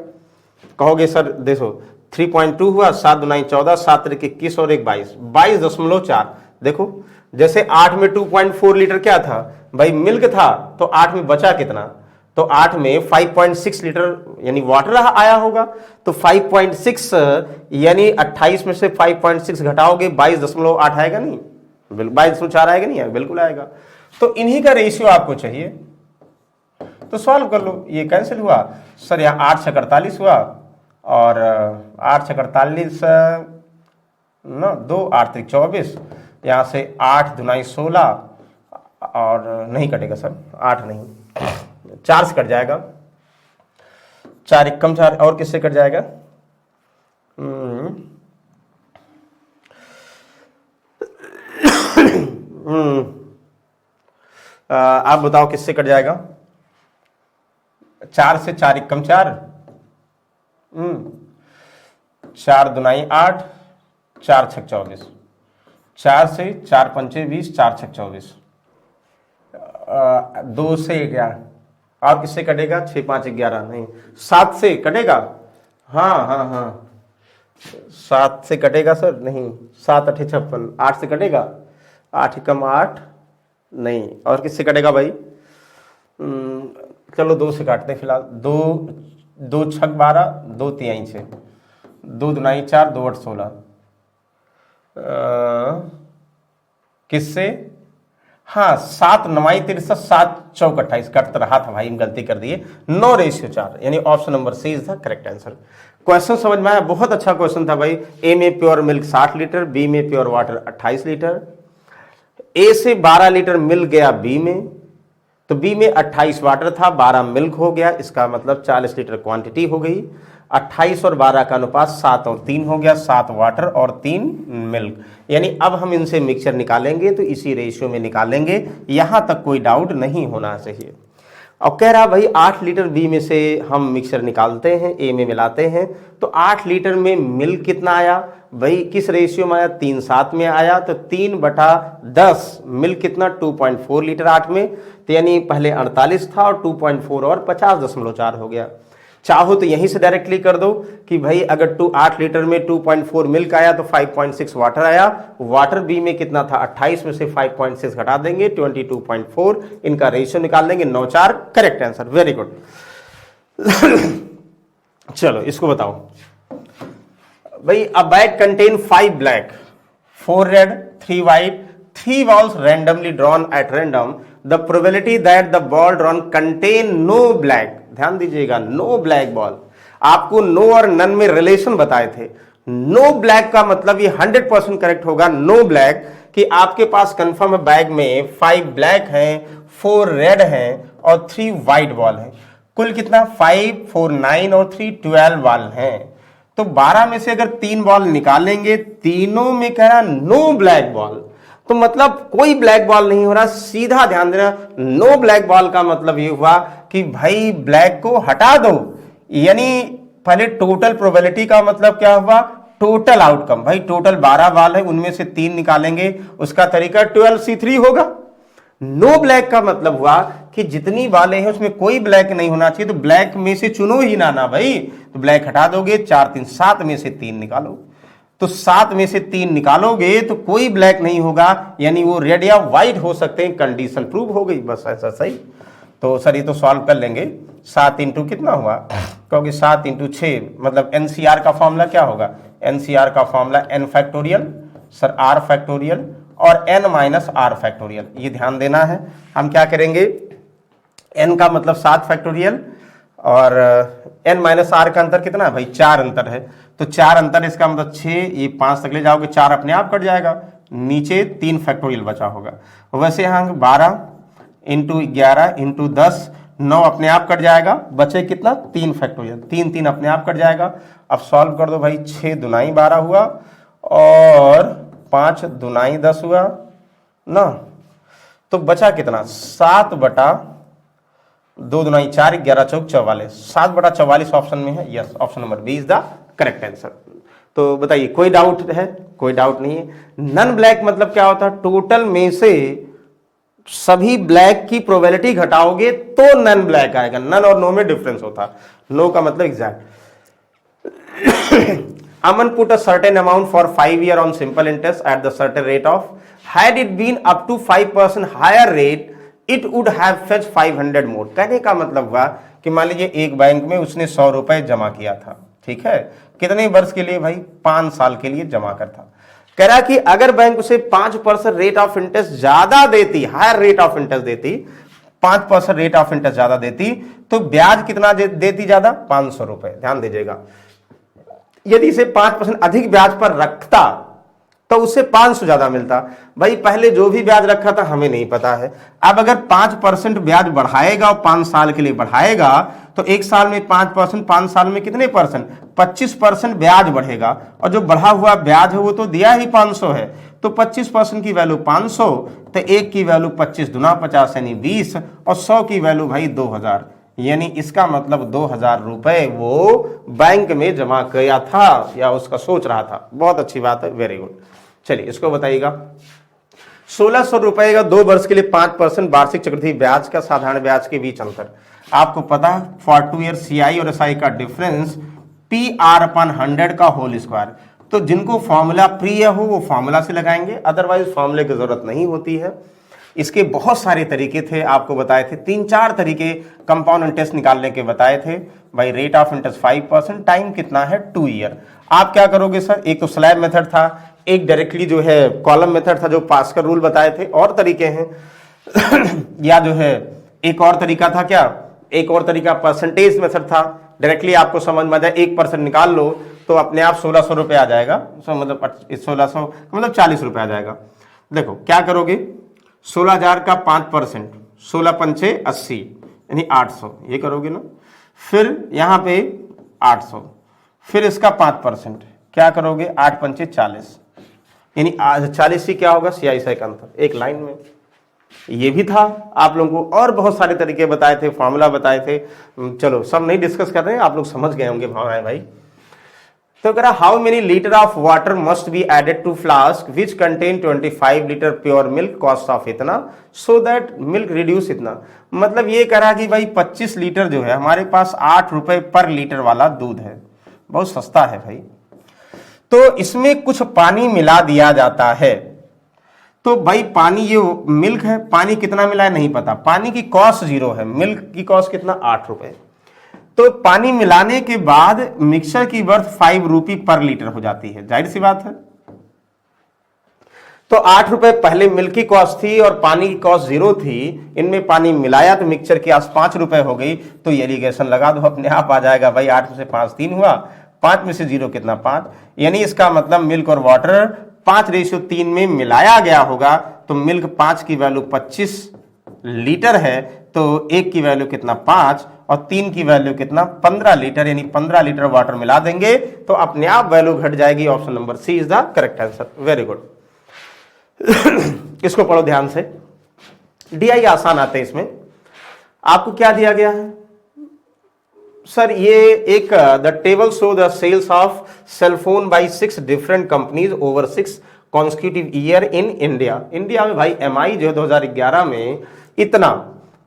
कहोगे सर देखो 3.2 हुआ, 7 दूनी 14, 7 त्रिक 21 और 1 22, 22.4। देखो जैसे 8 में 2.4 लीटर क्या था भाई? मिल्क था, तो 8 में बचा कितना? तो 8 में 5.6 लीटर यानी वाटर आया होगा, तो 5.6 यानी 28 में से 5.6 घटाओगे 22.8 आएगा नहीं? 22.4 आएगा नहीं? बिल्कुल आएगा। तो इन्हीं का रेशियो आपको चाहिए, तो सॉल्व कर लो। ये कैंसिल हुआ सर, यहाँ 8 × 48 हुआ, और 8 × 48 ना 2, 8 त्रिक 24, यहाँ से 8 दूनी 16, और नहीं कटेगा सर, 8 नहीं, 4 से कट जाएगा, 4 × 1 4, और किससे कट जाएगा? आप बताओ किससे कट जाएगा? 4 से 4 × 1 4, 4 दूनी 8, 4 × 6 24, 4 से 4 × 5 20, 4 × 6 24, 2 से 11, और किससे कटेगा? 6 × 5 11, नहीं 7 से कटेगा। हाँ 7 से कटेगा सर, नहीं 7 × 8 = 56, 8 से कटेगा, 8 × 8 नहीं, और किससे कटेगा भाई? चलो 2 से काटते हैं फिलहाल। 2 × 6 12, 2 3 6, 2 दूनी 4, 2 8 16, किससे? हाँ 7 9 63, 7 चौक 28, कट रहा था भाई, गलती कर दिए। 9:4, यानी option number C is the correct answer. Question समझ में आया? बहुत अच्छा क्वेश्चन था भाई। ए में प्योर मिल्क 60 लीटर, बी में प्योर वाटर 28 लीटर। ए से 12 लीटर मिल गया बी में, तो बी में 28 वाटर था, 12 मिल्क हो गया, इसका मतलब 40 लीटर क्वांटिटी हो गई। 28 और 12 का अनुपात 7 और 3 हो गया, 7 वाटर और 3 मिल्क। यानी अब हम इनसे मिक्सचर निकालेंगे तो इसी रेशियो में निकालेंगे, यहां तक कोई डाउट नहीं होना चाहिए। और कह रहा भाई 8 लीटर बी में से हम मिक्सचर निकालते हैं, ए में मिलाते हैं, तो 8 लीटर में मिल्क कितना आया भाई, किस रेशियो में आया, 3:7 में आया, तो 3/10 मिल्क कितना 2.4 लीटर 8 में, तो यानी पहले 48 था और 2.4 और 50.4 हो गया। चाहो तो यहीं से डायरेक्टली कर दो कि भाई अगर 8 लीटर में 2.4 मिल्क आया तो 5.6 वाटर आया, वाटर बी में कितना था 28 में से 5.6 घटा देंगे 22.4, इनका रेशियो निकाल देंगे, 9/4 करेक्ट आंसर, वेरी गुड। चलो इसको बताओ भाई, अ bag contain 5 black 4 red 3 white 3 balls randomly drawn at random, the probability that the ball drawn contain no black, ध्यान दीजिएगा नो ब्लैक बॉल, आपको नो और नन में रिलेशन बताए थे। नो ब्लैक का मतलब ये 100% करेक्ट होगा, नो ब्लैक, कि आपके पास कंफर्म बैग में 5 ब्लैक हैं, 4 रेड हैं और 3 व्हाइट बॉल हैं। कुल कितना 5 4 9 और 3 12 बॉल हैं। तो 12 में से अगर 3 बॉल निकालेंगे, तीनों में कह रहा नो ब्लैक बॉल, तो मतलब कोई ब्लैक बॉल नहीं हो रहा। सीधा ध्यान देना, नो ब्लैक बॉल का मतलब ये हुआ कि भाई ब्लैक को हटा दो, यानी पहले टोटल प्रोबेबिलिटी का मतलब क्या हुआ, टोटल आउटकम। भाई टोटल 12 बॉल है, उनमें से 3 निकालेंगे, उसका तरीका 12C3 होगा। नो ब्लैक का मतलब हुआ कि जितनी बॉलें हैं उसमें कोई ब्लैक नहीं होना चाहिए, तो ब्लैक में से चुनो ही ना भाई, तो ब्लैक हटा दोगे, 4 3 7 में से 3 निकालो, तो 7 में से 3 निकालोगे तो कोई ब्लैक नहीं होगा, यानी वो रेड या व्हाइट हो सकते हैं, कंडीशन प्रूव हो गई, बस ऐसा सही। तो सर ये तो सॉल्व कर लेंगे, 7 इंटू कितना हुआ, क्योंकि 7 इंटू 6 मतलब एनसीआर का फॉर्मूला क्या होगा, एनसीआर का formula n factorial sir r factorial और n माइनस आर फैक्टोरियल, ये ध्यान देना है। हम क्या करेंगे, n का मतलब 7 फैक्टोरियल और n माइनस आर का अंतर कितना है भाई, 4 अंतर है, तो 4 अंतर इसका मतलब 6, ये 5 तक ले जाओगे, 4 अपने आप कट जाएगा, नीचे 3 फैक्टोरियल बचा होगा। वैसे यहाँ 12 इंटू 11 इंटू 10 9 अपने आप कट जाएगा, बचे कितना 3 फैक्टोरियल, 3 3 अपने आप कट जाएगा। अब सॉल्व कर दो भाई, 6 दूनाई 12 हुआ और 5 दूनाई 10 हुआ ना, तो बचा कितना 7/2 दूनाई 4 11 चौक 44, 7/44 ऑप्शन में है, yes option number B is the correct answer. तो बताइए कोई डाउट है, कोई डाउट नहीं है। नन ब्लैक मतलब क्या होता है, टोटल में से सभी ब्लैक की प्रोबेबिलिटी घटाओगे तो नन ब्लैक आएगा, नन और नो में डिफरेंस होता, नो का मतलब exact. Aman put a certain amount for 5 years on simple interest at the certain rate of, had it been up to 5% higher rate it would have fetched 500 more। कहने का मतलब हुआ कि मान लीजिए एक बैंक में उसने 100 रुपए जमा किया था, ठीक है, कितने वर्ष के लिए भाई, 5 साल के लिए जमा कर था। कह रहा कि अगर बैंक उसे 5% रेट ऑफ इंटरेस्ट ज्यादा देती, हायर रेट ऑफ इंटरेस्ट देती, 5% रेट ऑफ इंटरेस्ट ज्यादा देती, तो ब्याज कितना देती ज्यादा, 500 रुपए। ध्यान दीजिएगा, यदि इसे 5% अधिक ब्याज पर रखता तो उसे 500 ज्यादा मिलता। भाई पहले जो भी ब्याज रखा था हमें नहीं पता है, अब अगर 5% ब्याज बढ़ाएगा और 5 साल के लिए बढ़ाएगा तो एक साल में 5%, 5 साल में कितने परसेंट, 25% ब्याज बढ़ेगा, और जो बढ़ा हुआ ब्याज है वो तो दिया ही 500 है, तो 25% की वैल्यू 500, तो 1 की वैल्यू 25 दूना 50 यानी 20, और 100 की वैल्यू भाई 2000, यानी इसका मतलब 2000 रुपए वो बैंक में जमा किया था या उसका सोच रहा था। बहुत अच्छी बात है, वेरी गुड। चलिए इसको बताइएगा, 1600 रुपए का 2 वर्ष के लिए 5% वार्षिक चक्रवृद्धि ब्याज का साधारण ब्याज के बीच अंतर। आपको पता फॉर 2 ईयर सीआई और एसआई का डिफरेंस PR/100 का होल स्क्वायर। तो जिनको फॉर्मूला प्रिय हो वो फॉर्मूला से लगाएंगे, अदरवाइज फॉर्मूले की जरूरत नहीं होती है। इसके बहुत सारे तरीके थे, आपको बताए थे 3-4 तरीके कंपाउंड इंटरेस्ट निकालने के बताए थे। भाई रेट ऑफ इंटरेस्ट 5%, टाइम कितना है 2 ईयर। आप क्या करोगे सर, एक तो स्लैब मेथड था, एक डायरेक्टली जो है कॉलम मेथड था जो पास्कल रूल बताए थे, और तरीके हैं या जो है एक और तरीका था, क्या एक और तरीका परसेंटेज मेथड था, डायरेक्टली आपको समझ में आ जाए 1% निकाल लो तो अपने आप 1600 रुपये आ जाएगा, मतलब 1600 मतलब 40 रुपये आ जाएगा। देखो क्या करोगे, 16,000 का 5%, 16 पंचे 80 यानी 800, ये करोगे ना, फिर यहाँ पे 800, फिर इसका 5% क्या करोगे, 8 पंचे 40 यानी 40 ही क्या होगा, CI का अंतर एक लाइन में। ये भी था आप लोगों को, और बहुत सारे तरीके बताए थे, फॉर्मूला बताए थे। चलो सब नहीं डिस्कस कर रहे हैं, आप लोग समझ गए होंगे भावनाएं भाई। तो कह रहा how many litre of water must be added to flask which contain 25 litre pure milk, cost of इतना, सो दैट मिल्क रिड्यूस इतना। मतलब ये कह रहा कि भाई 25 लीटर जो है हमारे पास 8 रुपए पर लीटर वाला दूध है, बहुत सस्ता है भाई, तो इसमें कुछ पानी मिला दिया जाता है। तो भाई पानी, ये मिल्क है, पानी कितना मिला है नहीं पता, पानी की कॉस्ट 0 है, मिल्क की कॉस्ट कितना 8 रुपए, तो पानी मिलाने के बाद मिक्सचर की वर्थ 5 रुपये पर लीटर हो जाती है, जाहिर सी बात है। तो 8 रुपए पहले मिल्क की कॉस्ट थी और पानी की कॉस्ट 0 थी, इनमें पानी मिलाया तो मिक्सचर की आज 5 रुपए हो गई, तो इरिगेशन लगा दो, अपने आप आ जाएगा भाई। 8 में से 5 3 हुआ, 5 में से 0 कितना 5, यानी इसका मतलब मिल्क और वाटर 5:3 में मिलाया गया होगा। तो मिल्क 5 की वैल्यू 25 लीटर है, तो 1 की वैल्यू कितना 5 और 3 की वैल्यू कितना 15 लीटर, यानी 15 लीटर वाटर मिला देंगे तो अपने आप वैल्यू घट जाएगी। Option number C is the correct answer, very good. इसको पढ़ो ध्यान से, डीआई आसान आते हैं इसमें। आपको क्या दिया गया है सर, ये एक the table show the sales of cellphone by 6 different companies over 6 constitutive year in India. India में भाई एमआई जो 2011 में इतना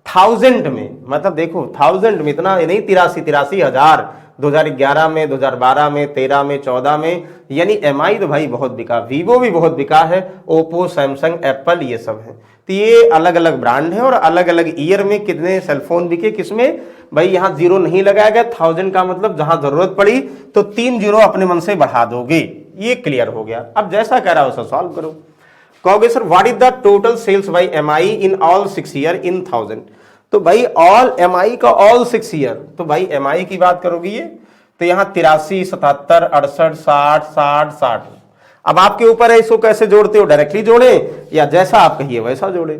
1000 में, मतलब देखो 1000 में इतना नहीं, 83 हजार 2011 में, 2012 में, 13 में, 14 में, यानी एमआई तो भाई बहुत बिका, वीवो भी बहुत बिका है, ओप्पो, सैमसंग, एप्पल, ये सब है। तो ये अलग अलग ब्रांड है और अलग अलग ईयर में कितने सेलफोन बिके, किसमें भाई यहाँ 0 नहीं लगाया गया। 1000 का मतलब जहां जरूरत पड़ी तो 3 0 अपने मन से बढ़ा दोगे, ये क्लियर हो गया। अब जैसा कह रहा हो वैसा सॉल्व करो। कहोगे sir what is the total sales by MI in all 6 year in 1000, तो भाई ऑल एमआई का ऑल 6 ईयर, तो भाई एमआई की बात करोगे ये तो यहां 83, 77, 68, 60, 60, 60। अब आपके ऊपर है इसको कैसे जोड़ते हो, डायरेक्टली जोड़े या जैसा आप कहिए वैसा जोड़े,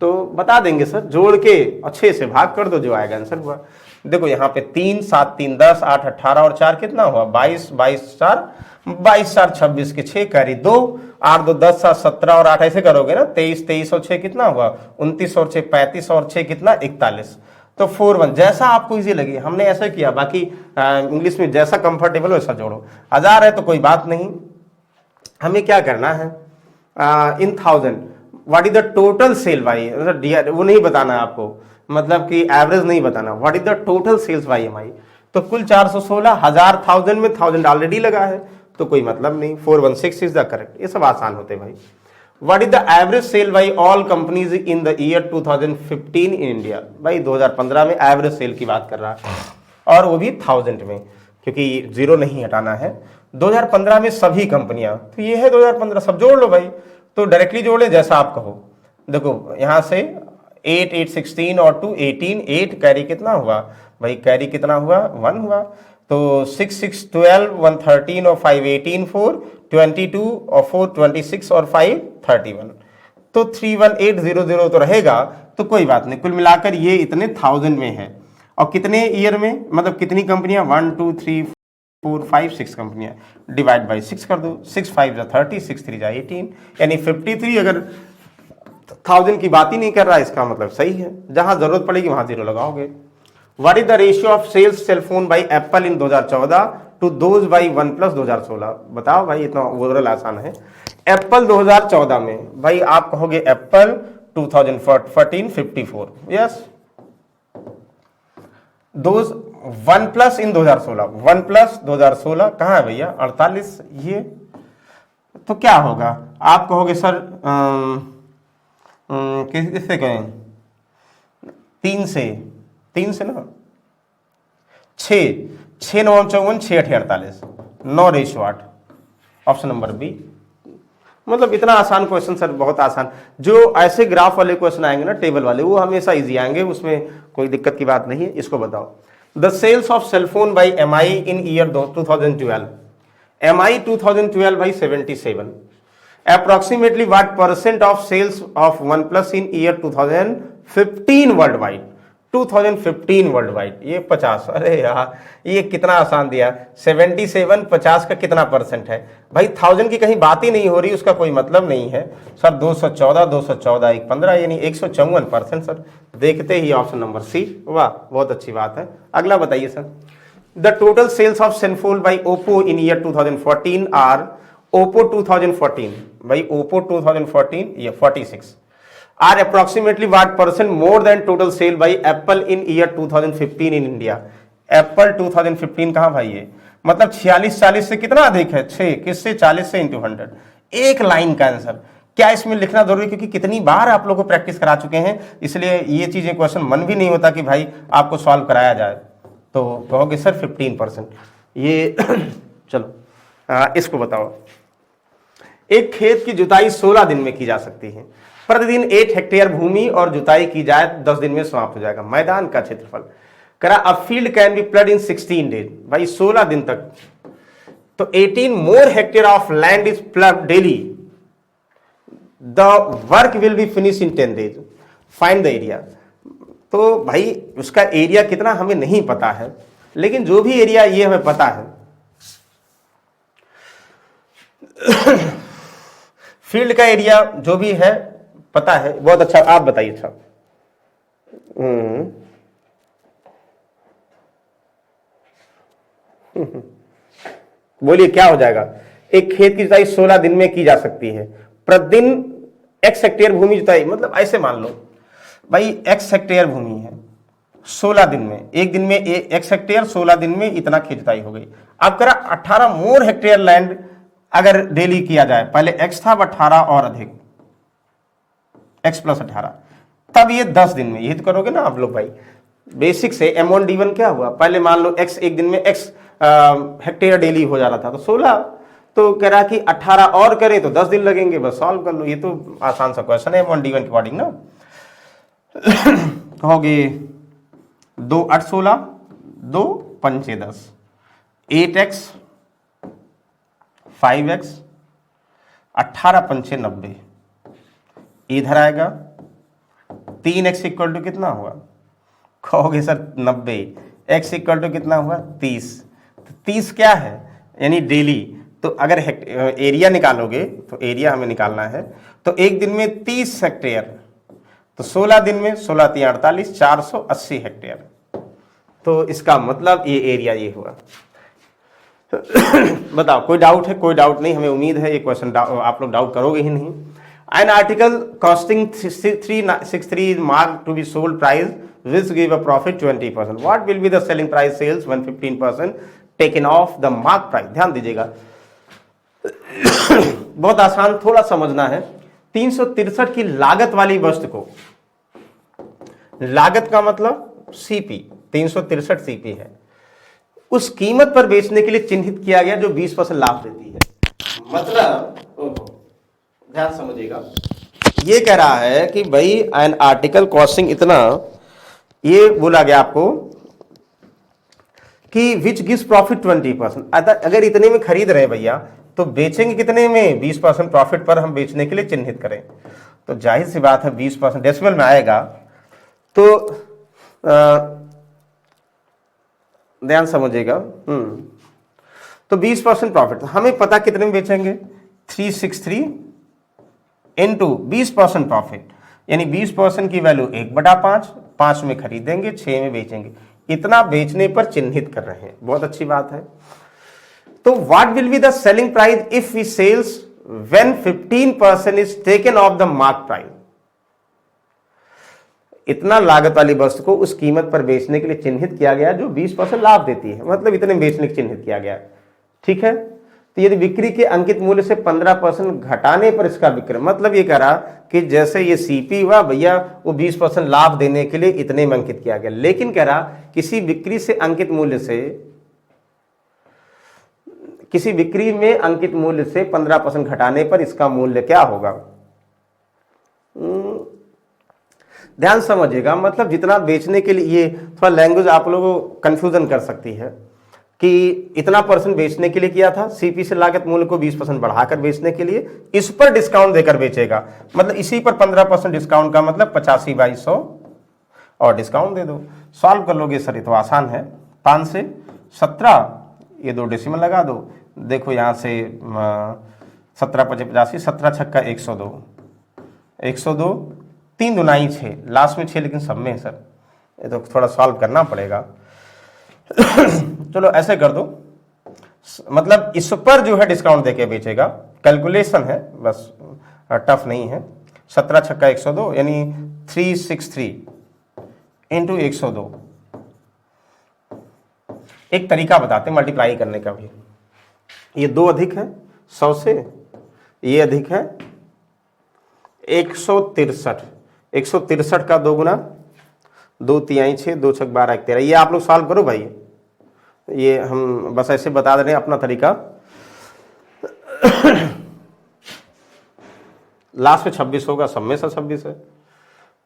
तो बता देंगे सर, जोड़ के अच्छे से भाग कर दो, जो आएगा आंसर हुआ। देखो यहाँ पे 3 7 3 10 8 18 और 4 कितना हुआ 22, 22 4 22 4 26 के 6 कैरी 2, 8 2 10 7 17 और 8 ऐसे करोगे ना, 23 23 और 6 कितना हुआ 29 और 6 35 और 6 कितना 41। तो 4 1 जैसा आपको इजी लगे, हमने ऐसा किया, बाकी इंग्लिश में जैसा कंफर्टेबल वैसा जोड़ो। 1000 है तो कोई बात नहीं, हमें क्या करना है इन 1000 what is the total sale by, वो नहीं बताना है आपको, मतलब कि एवरेज नहीं बताना, what is the total sales by MI. तो कुल 416, 1000 1000 में 1000 ऑलरेडी लगा है तो कोई मतलब नहीं, 416 इज द करेक्ट। ये सब आसान होते भाई। What is the average sale by all companies in the year 2015 in India, भाई 2015 में एवरेज सेल की बात कर रहा है और वो भी 1000 में, क्योंकि 0 नहीं हटाना है। 2015 में सभी कंपनियां, तो ये है 2015, सब जोड़ लो भाई, तो डायरेक्टली जोड़े जैसा आप कहो। देखो यहां से 8 8 16 और 2 18, 8 कैरी कितना हुआ भाई, कैरी कितना हुआ 1 हुआ, तो 6 6 12 1 13 और 5 18 4 22 और 4 26 और 5 31, तो 31800 तो रहेगा, तो कोई बात नहीं। कुल मिलाकर ये इतने 1000 में है और कितने ईयर में, मतलब कितनी कंपनियां 1 2 3 4 5 6 कंपनियां, डिवाइड बाई 6 कर दो, 6 5 जा 30, 6 3 जा 18, यानी 53। अगर 1000 की बात ही नहीं कर रहा, इसका मतलब सही है, जहां जरूरत पड़ेगी वहां 0 लगाओगे। What is the ratio of sales cellphone by Apple in 2014 to those by OnePlus 2016, बताओ भाई, इतना ओवरऑल आसान है। एप्पल 2014 में भाई आप कहोगे Apple 2014 54, yes. Those one plus in 2016, one plus 2016 कहाँ है भैया 48, ये तो क्या होगा, आप कहोगे सर किससे कहें 3 से ना 6 9 54 6 8 48 9:8, ऑप्शन नंबर बी। मतलब इतना आसान क्वेश्चन सर, बहुत आसान। जो ऐसे ग्राफ वाले क्वेश्चन आएंगे ना, टेबल वाले, वो हमेशा इजी आएंगे, उसमें कोई दिक्कत की बात नहीं है। इसको बताओ, the sales of cellphone by MI in year 2012, MI 2012 by 77, approximately what percent of sales of OnePlus in year 2015 worldwide, 2015 world wide, ये 50, अरे यार ये कितना आसान दिया। 77 50 का कितना परसेंट है भाई, 1000 की कहीं बात ही नहीं हो रही, उसका कोई मतलब नहीं है सर। 214 214 1 15 यानी 154% सर। देखते ही ऑप्शन नंबर सी, वाह बहुत अच्छी बात है। अगला बताइए sir. The total sales of Senfold by Oppo in year 2014 are, Oppo 2014 भाई, ओप्पो 2014 ये 46 are approximately what percent more than total sale by Apple in year 2015 in India। Apple 2015 कहाँ भाई है, मतलब 46 से कितना अधिक है, 6 किससे, 40 से इंटू 100, एक लाइन का आंसर। क्या इसमें लिखना जरूरी, क्योंकि कितनी बार आप लोगों को प्रैक्टिस करा चुके हैं, इसलिए ये चीजें क्वेश्चन मन भी नहीं होता कि भाई आपको सॉल्व कराया जाए, तो कहोगे सर 15%। ये चलो इसको बताओ। एक खेत की जुताई 16 दिन में की जा सकती है, प्रतिदिन 8 हेक्टेयर भूमि और जुताई की जाए 10 दिन में समाप्त हो जाएगा मैदान का क्षेत्रफल। करा a field can be ploughed in 16 days, भाई 16 दिन तक, तो 18 more hectare of land is ploughed daily, the work will be finish in 10 days, find the area. तो भाई उसका एरिया कितना हमें नहीं पता है, लेकिन जो भी एरिया ये हमें पता है फील्ड का एरिया जो भी है पता है, बहुत अच्छा। आप बताइए साहब। बोलिए क्या हो जाएगा। एक खेत की जुताई 16 दिन में की जा सकती है, प्रतिदिन x हेक्टेयर भूमि जुताई, मतलब ऐसे मान लो भाई x हेक्टेयर भूमि है 16 दिन में, एक दिन में x हेक्टेयर, 16 दिन में इतना खेत जुताई हो गई। अब करा 18 मोर हेक्टेयर लैंड अगर डेली किया जाए, पहले x था, अब 18 और अधिक, x प्लस 18, तब ये 10 दिन में, ये तो करोगे ना आप लोग भाई बेसिक से। M1 D1 क्या हुआ, पहले मान लो x एक दिन में x हेक्टेयर डेली हो जा रहा था, तो 16, तो कह रहा कि 18 और करें तो 10 दिन लगेंगे, बस सॉल्व कर लो। ये तो आसान सा क्वेश्चन है M1 D1 के अकॉर्डिंग ना। कहोगे 2 8 16, 2 5 10, 8x 5x, 18 5 90, इधर आएगा 3x इक्वल टू कितना हुआ, कहोगे सर 90, x इक्वल टू कितना हुआ 30, तो 30 क्या है यानी डेली। तो अगर एरिया निकालोगे, तो एरिया हमें निकालना है, तो एक दिन में 30 हेक्टेयर, तो 16 दिन में 16 3 48, 480 हेक्टेयर, तो इसका मतलब ये एरिया ये हुआ। बताओ कोई डाउट है? कोई डाउट नहीं, हमें उम्मीद है ये क्वेश्चन आप लोग डाउट करोगे ही नहीं। An article costing 363 mark to be sold price which give a profit 20%. What will be the selling price sales when 15% taken off the mark price? ध्यान दीजिएगा, बहुत आसान, थोड़ा समझना है। 363 की लागत वाली वस्तु को, लागत का मतलब सीपी, 363 सीपी है, उस कीमत पर बेचने के लिए चिन्हित किया गया जो 20% लाभ देती है। मतलब ध्यान समझिएगा, ये कह रहा है कि भाई एन आर्टिकल कॉस्टिंग इतना, ये बोला गया आपको कि विच गिव्स प्रॉफिट 20%। अगर इतने में खरीद रहे हैं भैया, तो बेचेंगे कितने में, 20% प्रॉफिट पर हम बेचने के लिए चिन्हित करें, तो जाहिर सी बात है 20% डेसिमल में आएगा, तो ध्यान समझिएगा। तो 20% प्रॉफिट, हमें पता कितने में बेचेंगे, 363 इंटू 20% प्रॉफिट, यानी 20% की वैल्यू 1/5, 5 में खरीदेंगे, 6 में बेचेंगे, इतना बेचने पर चिन्हित कर रहे हैं, बहुत अच्छी बात है। तो what will be the selling price if we sales when 15% is taken off the mark price. इतना लागत वाली वस्तु को उस कीमत पर बेचने के लिए चिन्हित किया गया जो 20% लाभ देती है, मतलब इतने बेचने के चिन्हित किया गया, ठीक है। तो यदि बिक्री के अंकित मूल्य से 15% घटाने पर इसका विक्रय, मतलब ये कह रहा कि जैसे ये सीपी हुआ भैया, वो 20% लाभ देने के लिए इतने में अंकित किया गया, लेकिन कह रहा किसी बिक्री से अंकित मूल्य से, किसी बिक्री में अंकित मूल्य से 15% घटाने पर इसका मूल्य क्या होगा। ध्यान समझिएगा, मतलब जितना बेचने के लिए, ये थोड़ा लैंग्वेज आप लोगों को कंफ्यूजन कर सकती है कि इतना परसेंट बेचने के लिए किया था, सीपी से लागत मूल्य को 20% बढ़ाकर बेचने के लिए, इस पर डिस्काउंट देकर बेचेगा, मतलब इसी पर 15% डिस्काउंट का मतलब 85/100, और डिस्काउंट दे दो। सॉल्व कर लोगे सर, ये तो आसान है। 5 से 17, ये 2 डेसिमल लगा दो। देखो यहाँ से 17 × 5 = 85, 17 छक्का 102, 102, 3 दूनाई 6, लास्ट में 6 लेकिन सब में है सर, ये तो थोड़ा सॉल्व करना पड़ेगा। चलो ऐसे कर दो, मतलब इस पर जो है डिस्काउंट देके बेचेगा, कैलकुलेशन है बस, टफ नहीं है। 17 छक्का 102 यानी 363 इंटू 102। एक तरीका बताते मल्टीप्लाई करने का भी। ये 2 अधिक है 100 से, ये अधिक है 163, 163 का 2 गुना 2 तिहाई 6, 2 छक 12 1 13। ये आप लोग सॉल्व करो भाई, ये हम बस ऐसे बता दे रहे हैं अपना तरीका। लास्ट में 26 होगा, सब में से 26 है,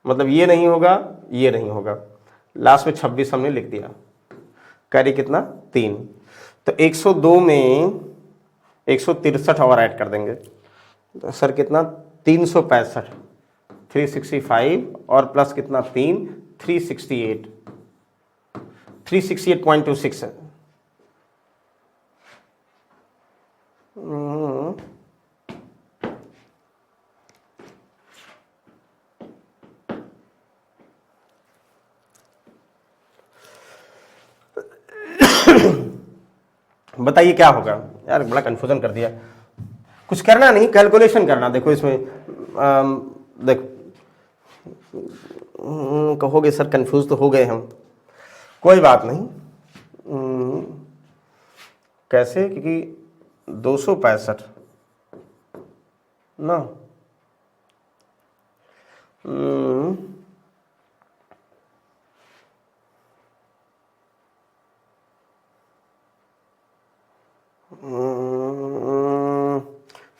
मतलब ये नहीं होगा, ये नहीं होगा, लास्ट में 26 हमने लिख दिया। कैरी कितना 3, तो 102 में 163 और ऐड कर देंगे तो सर कितना 365, 365 और प्लस कितना 3, 368, 368.26 है। बताइए क्या होगा यार, बड़ा कंफ्यूजन कर दिया। कुछ करना नहीं, कैलकुलेशन करना। देखो इसमें देखो, कहोगे सर कंफ्यूज तो हो गए हम, कोई बात नहीं। कैसे, क्योंकि 265 ना,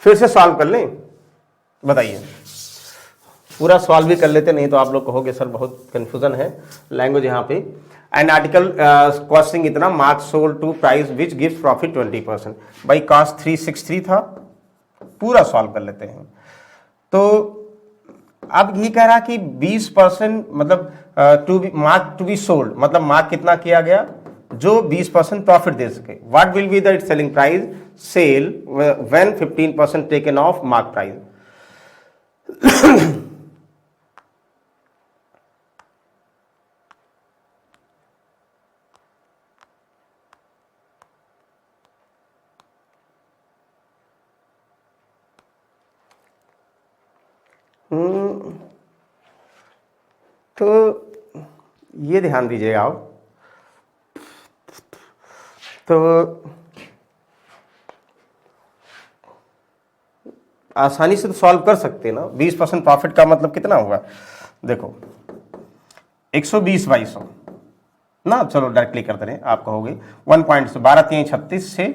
फिर से सॉल्व कर लें, बताइए। पूरा सॉल्व भी कर लेते, नहीं तो आप लोग कहोगे सर बहुत कंफ्यूजन है लैंग्वेज यहाँ पे। एंड आर्टिकल कॉस्टिंग इतना, marks sold to price which gives profit 20%, by cost 363 था। पूरा सॉल्व कर लेते हैं। तो अब ये कह रहा कि 20% मतलब मार्क टू बी सोल्ड, मतलब मार्क कितना किया गया जो 20% प्रॉफिट दे सके। What will be the it selling price cell when 15% taken of mark price. तो ये ध्यान दीजिएगा आप, तो आसानी से तो सॉल्व कर सकते हैं ना। 20% प्रॉफिट का मतलब कितना हुआ, देखो 120/100 ना, चलो डायरेक्टली करते रहे। आप कहोगे 1 पॉइंट से 12 3 36 से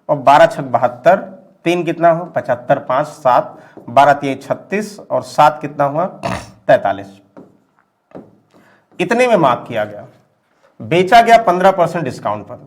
और 12 6 72, 3 कितना हो 75, 5 7, 12 3 36 और 7 कितना हुआ 43। इतने में मार्क किया गया, बेचा गया 15% डिस्काउंट पर।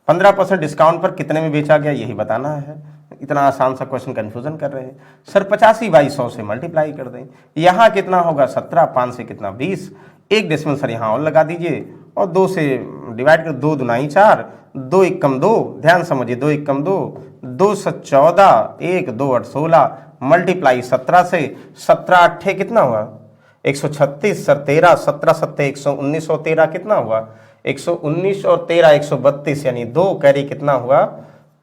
15% डिस्काउंट पर कितने में बेचा गया यही बताना है। इतना आसान सा क्वेश्चन कंफ्यूजन कर रहे हैं सर। 85/100 से मल्टीप्लाई कर दें, यहाँ कितना होगा 17, 5 से कितना 20, एक डेसिमल सर यहाँ और लगा दीजिए और 2 से डिवाइड कर, 2 दूनाई 4, 2 1 कम 2, ध्यान समझिए, 2 1 कम 2, 2 से 14, 1 2 8 16, मल्टीप्लाई 17 से, 17 8 कितना हुआ 136 सर, 13 17 7 119 और 13 कितना हुआ 119 और 13 132, यानी 2 कैरी कितना हुआ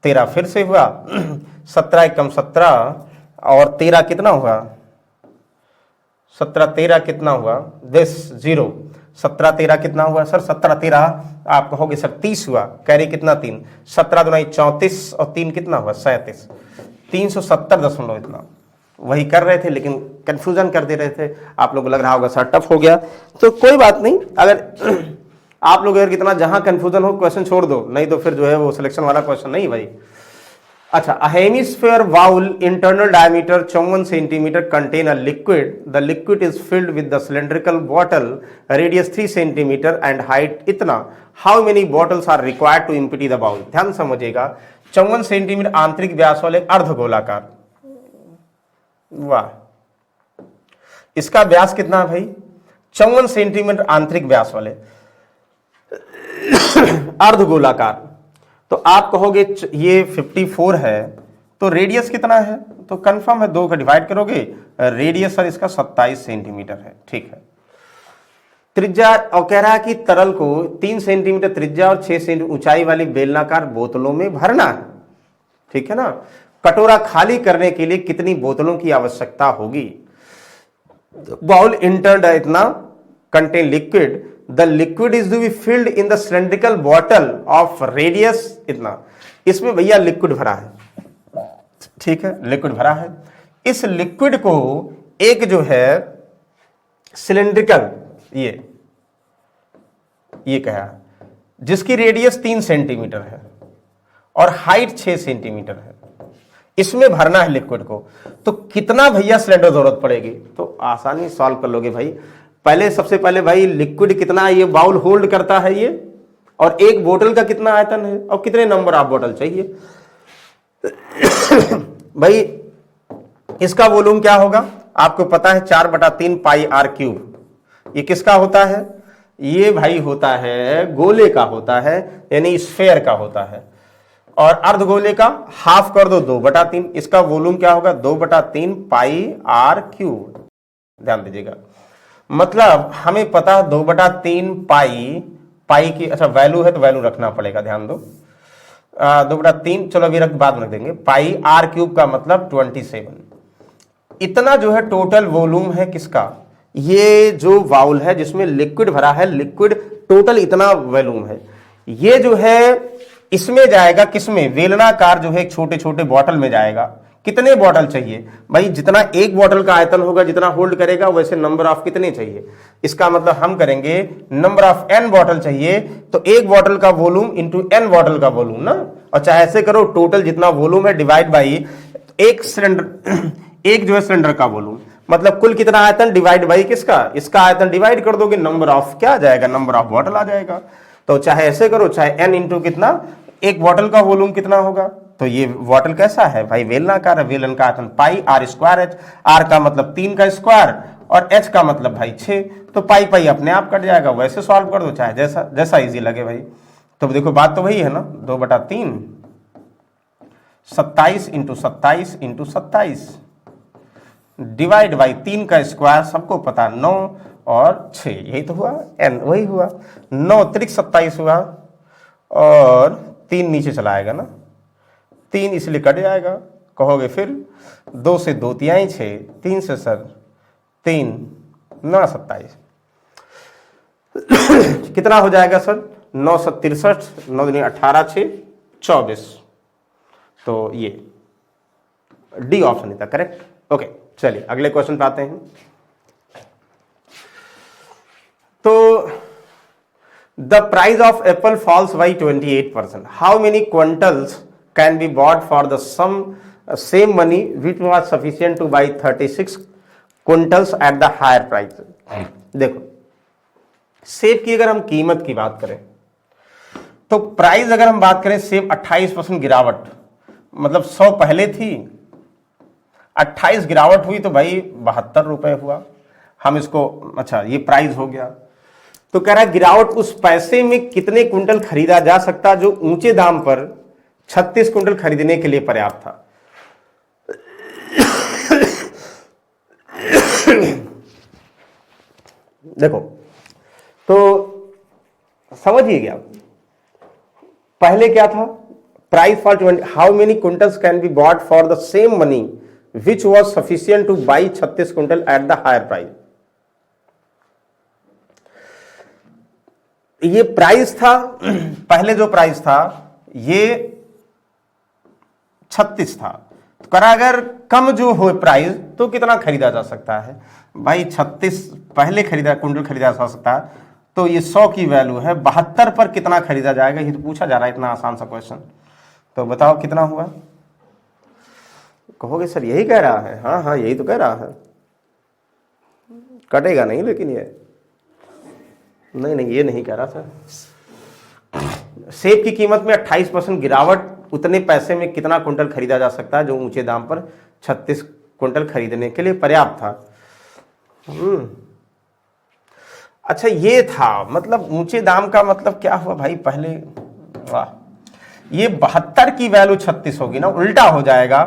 13 फिर से हुआ। 17 1 कम 17 और 13 कितना हुआ 17 13 कितना हुआ दिस 0, 17 13 कितना हुआ सर 17 13, आप कहोगे सर 30 हुआ, कैरी कितना 3, 17 दूनी 34 और 3 कितना हुआ 37, 370 इतना। वही कर रहे थे लेकिन कंफ्यूजन कर दे रहे थे, आप लोगों को लग रहा होगा सर टफ हो गया, तो कोई बात नहीं। अगर आप लोग अगर कितना जहां कंफ्यूजन हो क्वेश्चन छोड़ दो, नहीं तो फिर जो है वो सिलेक्शन वाला क्वेश्चन नहीं भाई। अच्छा, a hemisphere bowl internal diameter 54 centimeter contain a liquid. The liquid is filled with the cylindrical bottle radius 3 centimeter and height इतना. How many bottles are required to empty the bowl? ध्यान समझिएगा, 54 centimetre आंतरिक व्यास वाले अर्धगोलाकार, वाह, इसका व्यास कितना है भाई 54 सेंटीमीटर आंतरिक व्यास वाले अर्धगोलाकार। तो आप कहोगे ये 54 है तो रेडियस कितना है, तो कंफर्म है 2 का डिवाइड करोगे, रेडियस सर इसका 27 सेंटीमीटर है। ठीक है, त्रिज्या, और कह रहा है कि तरल को 3 सेंटीमीटर त्रिज्या और 6 सेंटीमीटर ऊंचाई वाली बेलनाकार बोतलों में भरना है। ठीक है ना। कटोरा खाली करने के लिए कितनी बोतलों की आवश्यकता होगी। बाउल इंटर्ड है इतना contain liquid, the liquid is to be filled in the cylindrical bottle of radius इतना। इसमें भैया लिक्विड भरा है, ठीक है, लिक्विड भरा है। इस लिक्विड को एक जो है सिलेंड्रिकल ये कहा जिसकी रेडियस 3 सेंटीमीटर है और हाइट 6 सेंटीमीटर है, इसमें भरना है लिक्विड को। तो कितना भैया सिलेंडर जरूरत पड़ेगी, तो आसानी सॉल्व कर लोगे भाई। पहले सबसे पहले भाई लिक्विड कितना ये बाउल होल्ड करता है ये, और एक बोतल का कितना आयतन है और कितने नंबर ऑफ बोतल चाहिए। भाई इसका वॉल्यूम क्या होगा आपको पता है, 4/3 पाई आर क्यूब। ये किसका होता है, ये भाई होता है गोले का होता है, यानी स्फेयर का होता है। और अर्धगोले का हाफ कर दो 2/3, इसका वॉल्यूम क्या होगा 2/3 पाई आर क्यूब। ध्यान दीजिएगा, मतलब हमें पता 2/3 पाई की अच्छा वैल्यू है तो वैल्यू रखना पड़ेगा, ध्यान दो। 2/3 चलो अभी बाद में रख देंगे। पाई आर क्यूब का मतलब 27। इतना जो है टोटल वॉल्यूम है किसका, ये जो बाउल है जिसमें लिक्विड भरा है, लिक्विड टोटल इतना वॉल्यूम है। ये जो है इसमें जाएगा किसमें, वेलनाकार जो है छोटे छोटे बॉटल में जाएगा। कितने बॉटल चाहिए भाई, जितना एक बॉटल का आयतन होगा जितना होल्ड करेगा वैसे नंबर ऑफ कितने चाहिए। इसका मतलब हम करेंगे नंबर ऑफ n बॉटल चाहिए, तो एक बॉटल का वॉल्यूम इंटू n बॉटल का वॉल्यूम ना, और चाहे ऐसे करो टोटल जितना वॉल्यूम है डिवाइड बाई एक सिलेंडर एक जो है सिलेंडर का वॉल्यूम, मतलब कुल कितना आयतन डिवाइड बाई किसका, इसका आयतन डिवाइड कर दोगे, नंबर ऑफ क्या आ जाएगा, नंबर ऑफ बॉटल आ जाएगा। तो चाहे ऐसे करो, चाहे n इंटू कितना, एक बॉटल का वॉल्यूम कितना होगा, तो ये बॉटल कैसा है भाई वेलनाकार है, वेलन का आयतन पाई आर स्क्वायर एच, आर का मतलब 3 का स्क्वायर और एच का मतलब भाई 6, तो पाई पाई अपने आप कट जाएगा। वैसे सॉल्व कर दो चाहे जैसा जैसा इजी लगे भाई। तो देखो बात तो वही है ना, 2/3 27 इंटू 27 इंटू 27 डिवाइड बाई 3 का स्क्वायर, सबको पता 9 और 6, यही तो हुआ n, वही हुआ 9 त्रिक 27 हुआ और 3 नीचे चला आएगा ना, 3 इसलिए कट जाएगा। कहोगे फिर 2 से 2 तिहाई 6, 3 से सर 3 9 27 कितना हो जाएगा सर 9 7 63, 9 दूनी 18 6 24। तो ये डी ऑप्शन था करेक्ट। ओके चलिए अगले क्वेश्चन पे आते हैं। तो the price of apple falls by 28%, how many quintals can be bought for the same money which was sufficient to buy 36 quintals at the higher price. देखो सेब की अगर हम कीमत की बात करें तो प्राइस अगर हम बात करें, सेब 28% गिरावट, मतलब 100 पहले थी 28 गिरावट हुई तो भाई 72 रुपए हुआ। हम इसको अच्छा ये प्राइस हो गया, तो कह रहा है गिरावट उस पैसे में कितने कुंटल खरीदा जा सकता जो ऊंचे दाम पर 36 कुंटल खरीदने के लिए पर्याप्त था। देखो तो समझिए क्या, पहले क्या था, price for 20, how many quintals can be bought for the same money which was sufficient to buy 36 quintal at the higher price. ये प्राइस था, पहले जो प्राइस था ये 36 था, तो करा अगर कम जो हो प्राइस तो कितना खरीदा जा सकता है भाई, 36 पहले खरीदा कुंटल खरीदा जा सकता है, तो ये 100 की वैल्यू है, 72 पर कितना खरीदा जाएगा, ये तो पूछा जा रहा है, इतना आसान सा क्वेश्चन। तो बताओ कितना हुआ। कहोगे सर यही कह रहा है, हाँ हाँ यही तो कह रहा है, कटेगा नहीं, लेकिन ये नहीं नहीं ये नहीं कह रहा सर। सेब की कीमत में 28% गिरावट, उतने पैसे में कितना कुंटल खरीदा जा सकता है जो ऊंचे दाम पर 36 कुंटल खरीदने के लिए पर्याप्त था। अच्छा ये था, मतलब ऊंचे दाम का मतलब क्या हुआ भाई पहले, वाह, ये 72 की वैल्यू 36 होगी ना, उल्टा हो जाएगा।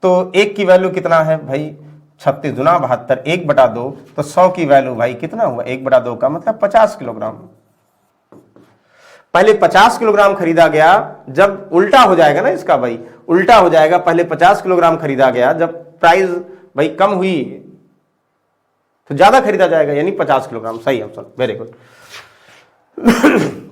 तो 1 की वैल्यू कितना है भाई, 36 गुना 72, 1/2, तो 100 की वैल्यू भाई कितना हुआ, 1/2 का मतलब 50 किलोग्राम। पहले 50 किलोग्राम खरीदा गया, जब उल्टा हो जाएगा ना इसका भाई, उल्टा हो जाएगा, पहले 50 किलोग्राम खरीदा गया, जब प्राइस भाई कम हुई तो ज्यादा खरीदा जाएगा, यानी 50 किलोग्राम। सही आंसर, वेरी गुड।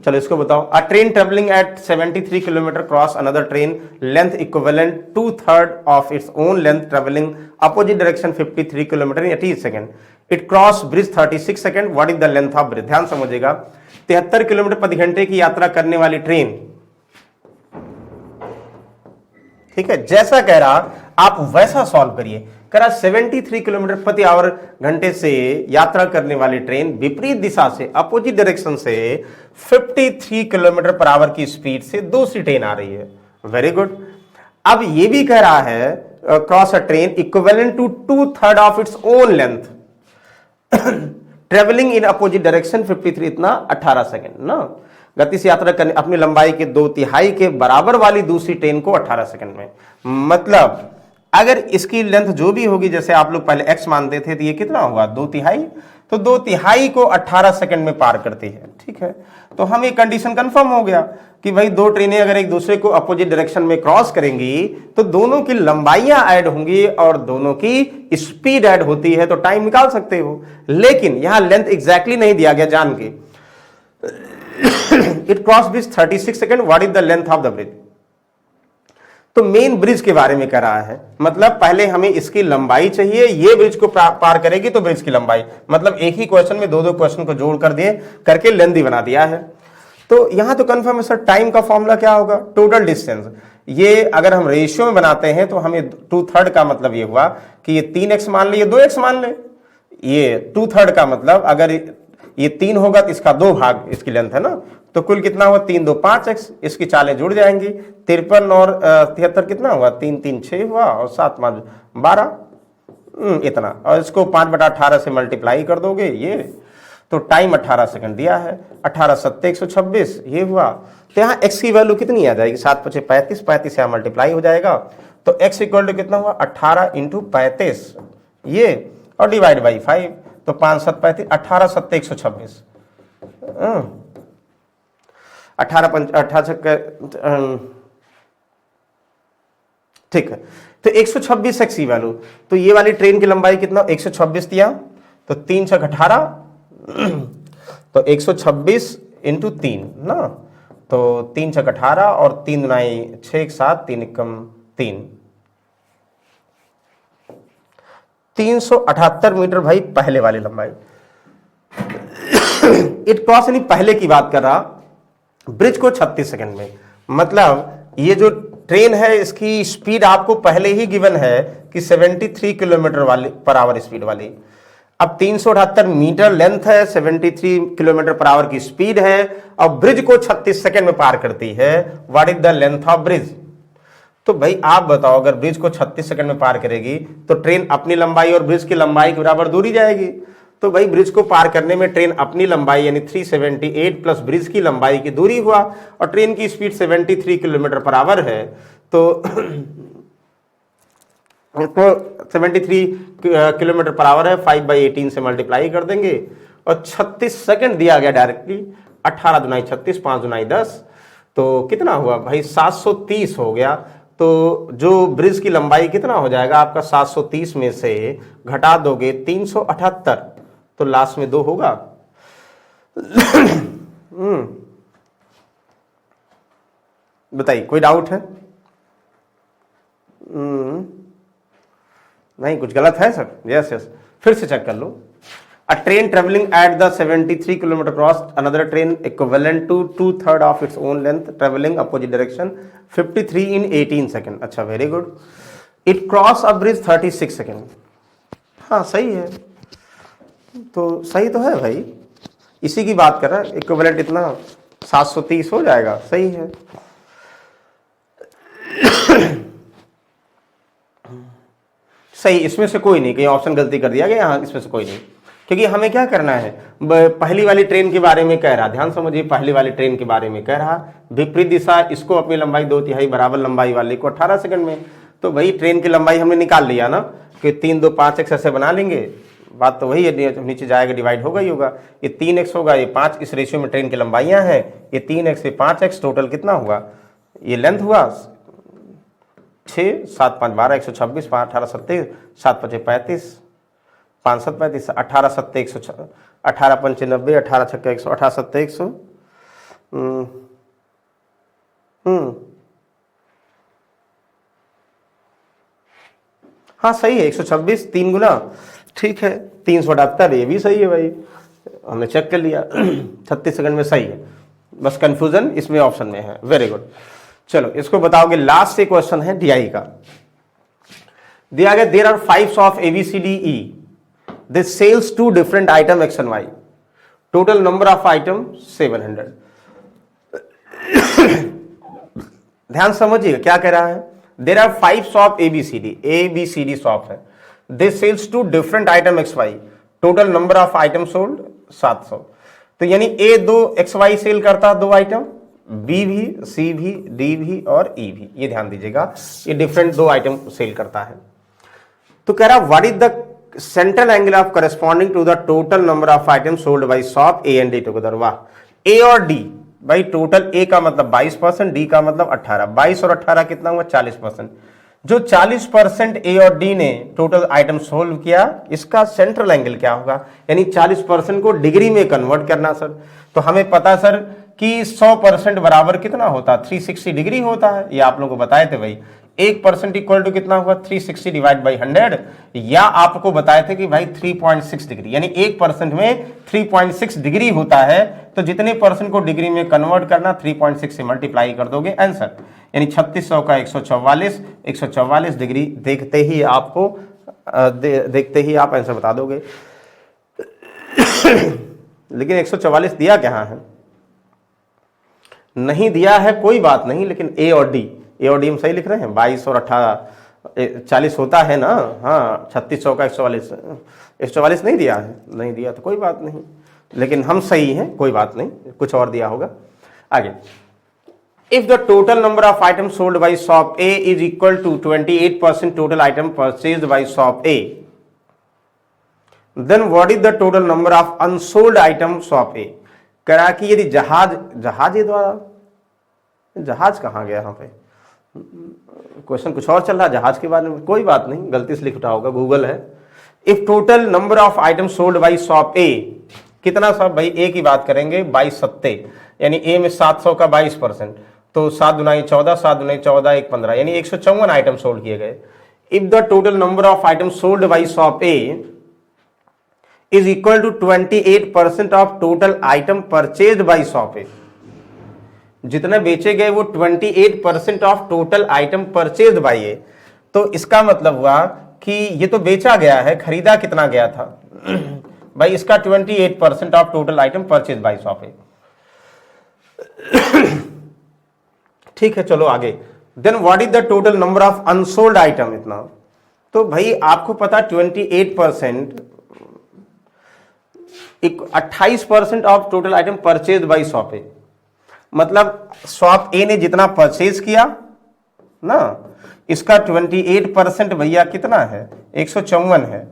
चलो इसको बताओ। अ train travelling eight 73 kilometre cross another train length equivalent 2/3 of its own length travelling opposite direction 53 kilometre in 80 second. It cross bridge 36 second, what is the length of bridge. ध्यान समझिएगा, 73 kilometre प्रति घंटे की यात्रा करने वाली ट्रेन, ठीक है, जैसा कह रहा आप वैसा सॉल्व करिए। कह रहा 73 किलोमीटर प्रति आवर घंटे से यात्रा करने वाली ट्रेन विपरीत दिशा से, अपोजिट डायरेक्शन से 53 किलोमीटर पर आवर की स्पीड से दूसरी ट्रेन आ रही है। Very good. अब ये भी कह रहा है cross a train equivalent to 2/3 of its own length travelling in opposite direction 53, इतना 18 सेकेंड ना, गति से यात्रा करने अपनी लंबाई के 2/3 के बराबर वाली दूसरी ट्रेन को 18 सेकंड में। मतलब अगर इसकी लेंथ जो भी होगी, जैसे आप लोग पहले x मानते थे, तो ये कितना होगा 2/3, तो 2/3 को 18 सेकंड में पार करती है। ठीक है, तो हम एक कंडीशन कंफर्म हो गया कि भाई दो ट्रेनें अगर एक दूसरे को अपोजिट डायरेक्शन में क्रॉस करेंगी तो दोनों की लंबाइयां ऐड होंगी और दोनों की स्पीड ऐड होती है, तो टाइम निकाल सकते हो। लेकिन यहां लेंथ एग्जैक्टली नहीं दिया गया जान के। It cross bridge 36 second, what is the length of the bridge. तो मेन ब्रिज के बारे में कह रहा है, मतलब पहले हमें इसकी लंबाई चाहिए, ये ब्रिज को पार करेगी तो ब्रिज की लंबाई, मतलब एक ही क्वेश्चन में दो क्वेश्चन को जोड़ कर दिए करके लेंथी बना दिया है। तो यहां तो कंफर्म है सर, टाइम का फॉर्मूला क्या होगा, टोटल डिस्टेंस। ये अगर हम रेशियो में बनाते हैं तो हमें 2/3 का मतलब ये हुआ कि ये 3x मान ले, ये 2x मान ले। ये 2/3 का मतलब अगर ये 3 होगा तो इसका 2 भाग इसकी लेंथ है ना, तो कुल कितना हुआ 3 2 5x, इसकी चालें जुड़ जाएंगी। 53 और 73 कितना हुआ, 3 3 6 हुआ और 7 5 12, इतना, और इसको 5/18 से मल्टीप्लाई कर दोगे ये, तो टाइम 18 सेकंड दिया है। 18 7 126 ये हुआ। तो यहाँ x की वैल्यू कितनी आ जाएगी, 7 5 35, 35 यहाँ मल्टीप्लाई हो जाएगा, तो x इक्वल टू कितना हुआ 18 × 35 ये, और डिवाइड बाई 5, तो 5 7 35, 18 7 126, 18 5 18, ठीक है। तो 126 x की वैल्यू, तो ये वाली ट्रेन की लंबाई कितना 126 दिया, तो 3 6 18, तो 126 × 3 ना, तो 3 6 18 और 3 9 6 7 3 1 3, 378 मीटर भाई पहले वाली लंबाई। इट क्रॉस, यानी पहले की बात कर रहा, ब्रिज को 36 सेकंड में। मतलब ये जो ट्रेन है इसकी स्पीड आपको पहले ही गिवन है कि 73 किलोमीटर वाली पर आवर स्पीड वाली। अब 378 मीटर लेंथ है, 73 किलोमीटर पर आवर की स्पीड है, और ब्रिज को 36 सेकंड में पार करती है। What is the length of bridge. तो भाई आप बताओ, अगर ब्रिज को 36 सेकंड में पार करेगी तो ट्रेन अपनी लंबाई और ब्रिज की लंबाई के बराबर दूरी जाएगी। तो भाई ब्रिज को पार करने में ट्रेन अपनी लंबाई यानी 378 प्लस ब्रिज की लंबाई की दूरी हुआ, और ट्रेन की स्पीड 73 किलोमीटर पर आवर है, तो 73 किलोमीटर पर आवर है, 5/18 से मल्टीप्लाई कर देंगे, और 36 सेकंड दिया गया डायरेक्टली। 18 दूनाई 36, 5 दूनाई 10, तो कितना हुआ भाई 730 हो गया। तो जो ब्रिज की लंबाई कितना हो जाएगा आपका, 730 में से घटा दोगे 378, तो लास्ट में 2 होगा। बताइए, कोई डाउट है? नहीं, कुछ गलत है सर? यस यस, फिर से चेक कर लो। A train travelling at the 73 kilometre cross another train equivalent to 2/3 of its own length travelling opposite direction 53 in 18 second. अच्छा, very good. It cross a bridge 36 second. हाँ सही है, तो सही तो है भाई, इसी की बात कर रहा है। इक्विवेलेंट इतना 730 हो जाएगा, सही है। सही, इसमें से कोई नहीं, कहीं ऑप्शन गलती कर दिया गया, यहाँ इसमें से कोई नहीं। क्योंकि हमें क्या करना है, पहली वाली ट्रेन के बारे में कह रहा, ध्यान समझिए, पहली वाली ट्रेन के बारे में कह रहा, विपरीत दिशा, इसको अपनी लंबाई 2/3 बराबर लंबाई वाले को 18 सेकंड में। तो भाई ट्रेन की लंबाई हमने निकाल लिया ना कि 3 2 5x ऐसे बना लेंगे, बात तो वही है, नीचे जाएगा डिवाइड होगा ही होगा। ये 3x होगा, ये 5, इस रेशियो में ट्रेन की लंबाइयां हैं, ये 3x ये 5x, टोटल कितना हुआ, ये लेंथ हुआ 6 7 5 12 126, 5 18 27, 7 5 35, 5 7 35, 18 7 100, 18 5 90, 18 6 100, 18 7 100, हाँ सही है, 126 3 गुना, ठीक है, 378, ये भी सही है भाई, हमने चेक कर लिया 36 सेकंड में सही है, बस कंफ्यूजन इसमें ऑप्शन में है। वेरी गुड, चलो इसको बताओगे। लास्ट से क्वेश्चन है डीआई का, दिया गया there are 5 of ABCDE, this sells 2 different item X and Y, total number of item 700। ध्यान समझिएगा क्या कह रहा है, there are 5 shop ABCD shop है, this sells 2 different item XY, total number of item sold 700। तो यानी A 2 XY सेल करता है 2 आइटम, B भी, C भी, D भी और E भी, ये ध्यान दीजिएगा, ये डिफरेंट 2 आइटम सेल करता है। तो कह रहा what is the central angle of corresponding to the total number of item sold by shop A and D together. वाह, A और D भाई, टोटल A का मतलब 22%, D का मतलब 18, 22 और 18 कितना हुआ 40%। जो 40% A और D ने टोटल आइटम सोल्व किया, इसका सेंट्रल एंगल क्या होगा, यानी 40% को डिग्री में कन्वर्ट करना सर। तो हमें पता सर कि 100% बराबर कितना होता है, 360 डिग्री होता है, ये आप लोगों को बताए थे भाई। 1% इक्वल टू कितना हुआ 360 डिवाइड बाई 100, या आपको बताए थे कि भाई 3.6 डिग्री, यानी 1% में 3.6 डिग्री होता है। तो जितने परसेंट को डिग्री में कन्वर्ट करना 3.6 से मल्टीप्लाई कर दोगे, आंसर यानी 3600 का 144 डिग्री, देखते ही आपको देखते ही आप आंसर बता दोगे। लेकिन 144 दिया क्या है, नहीं दिया है, कोई बात नहीं, लेकिन ए और डी हम सही लिख रहे हैं, 22 और 18 40 होता है ना, हाँ 3600 का 144 नहीं दिया है, नहीं दिया तो कोई बात नहीं, लेकिन हम सही हैं, कोई बात नहीं, कुछ और दिया होगा। आगे, if the total number of item sold by shop A is equal to 28% total item purchased by shop A, then what is the total number of unsold item shop A. करा कि यदि जहाज ये द्वारा, जहाज कहाँ गया यहाँ पे, क्वेश्चन कुछ और चल रहा है जहाज के बारे में, कोई बात नहीं, गलती से लिख उठा होगा, गूगल है। If total number of item sold by shop ए, कितना शॉप भाई, ए की बात करेंगे 22 सत्ते, यानी ए में 700 का 22%, तो 7 दुनाई 14, 7 दुनाई 14, 1 15, यानी 154 आइटम सोल्ड किए गए। If the total number of item sold by shop A is equal to 28% of total item purchased by shop A, जितने बेचे गए वो 28% of total item purchased by A. तो इसका मतलब हुआ कि ये तो बेचा गया है, खरीदा कितना गया था भाई, इसका 28% of total item purchase by shop A. ठीक है, चलो आगे। Then what is the total number of unsold item, इतना। तो भाई आपको पता 28%, 28% of total item purchase by shop A, मतलब शॉप ए ने जितना परचेज किया ना, इसका 28% भैया कितना है, 154 है।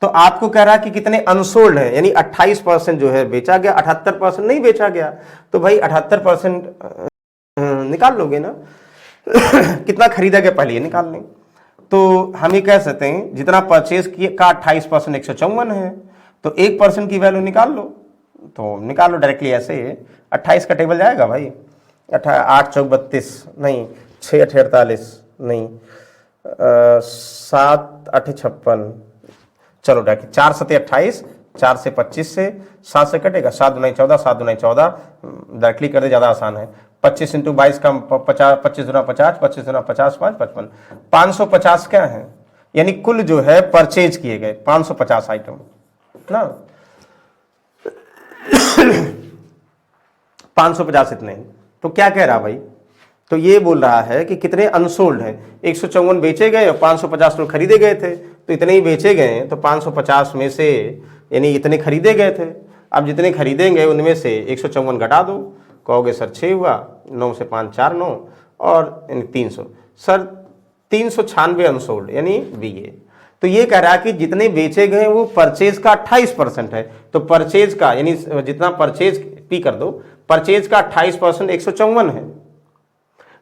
तो आपको कह रहा है कि कितने अनसोल्ड है, यानी 28% जो है बेचा गया, 78% नहीं बेचा गया। तो भाई 78% निकाल लोगे ना कितना खरीदा गया पहले ये निकाल लें। तो हम ये कह सकते हैं जितना परचेज किया का 28% 154 है, तो 1% की वैल्यू निकाल लो, तो निकाल लो डायरेक्टली ऐसे। 28 का टेबल जाएगा भाई, 8 चौक 32 नहीं, 6 8 48 नहीं, 7 8 56, चलो डायरेक्ट 4 7 28, 4 से 25 से 7 से कटेगा, 7 दुनाई 14, 7 दुनाई 14, डायरेक्टली कर दे, ज़्यादा आसान है। 25 इंटू 22 का 50, 25 दुना 50, 25 दुना 50 5 55, 550 क्या है, यानी कुल जो है परचेज किए गए 550 आइटम ना 550 इतने। तो क्या कह रहा भाई, तो ये बोल रहा है कि कितने अनसोल्ड हैं, 154 बेचे गए और 550 लोग खरीदे गए थे। तो तो इतने ही बेचे गए हैं, तो 550 में से यानी इतने खरीदे गए थे। अब जितने खरीदेंगे उनमें से 154 घटा दो, कहोगे सर 6 हुआ, 9 से 5 4 9 और यानी 300, सर 396 अनसोल्ड यानी बीए। तो ये कह रहा है कि जितने बेचे गए वो परचेज का 28% है, तो परचेज का यानी जितना परचेज पी कर दो, परचेज का 28% 154 है।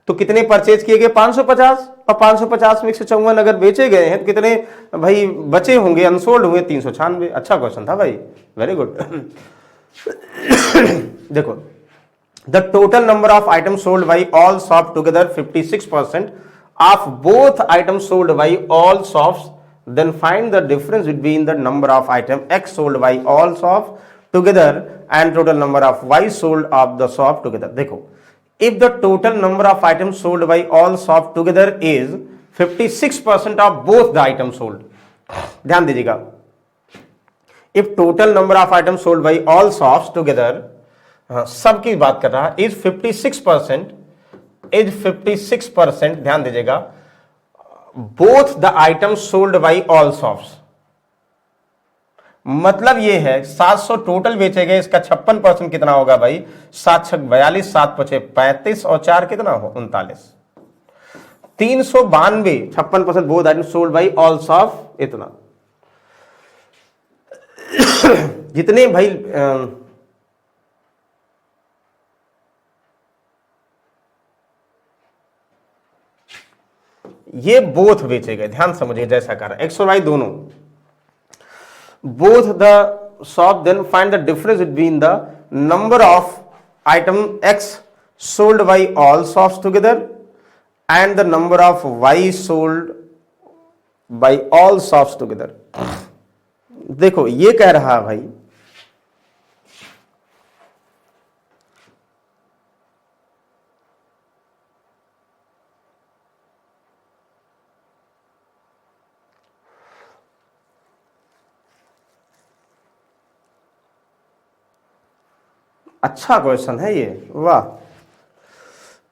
तो कितने परचेज किए गए 550, और 550 में 154 अगर बेचे गए हैं तो कितने भाई बचे होंगे, अनसोल्ड हुए 396। अच्छा क्वेश्चन था भाई, वेरी गुड। देखो, the total number of item sold by all shop together 56% of both item sold by all shops, then find the difference between the number of item X sold by all shop together and total number of Y sold of the shop together। देखो, if the total number of items sold by all shop together is 56% of both the items sold, ध्यान दीजिएगा, if total number of items sold by all shops together, सबकी बात कर रहा है, is 56%, ध्यान दीजिएगा, both the item sold by all shops, मतलब ये है 700 टोटल बेचे गए, इसका 56% कितना होगा भाई, 7 6 42, 7 5 35 और 4 कितना हो 39, 392, 56% both item sold by all shop, इतना। जितने भाई ये बोथ बेचे गए, ध्यान समझिए, जैसा कर एक्स और वाई दोनों, both the shop, then find the difference between the number of item X sold by all shops together and the number of Y sold by all shops together. देखो ये कह रहा है भाई, अच्छा क्वेश्चन है ये, वाह,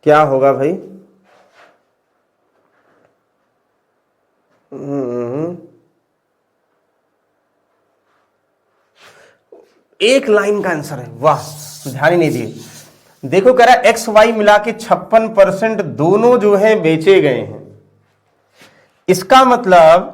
क्या होगा भाई, एक लाइन का आंसर है, वाह, ध्यान ही नहीं दिए। देखो कह रहा है एक्स वाई मिला के 56% दोनों जो है बेचे गए हैं, इसका मतलब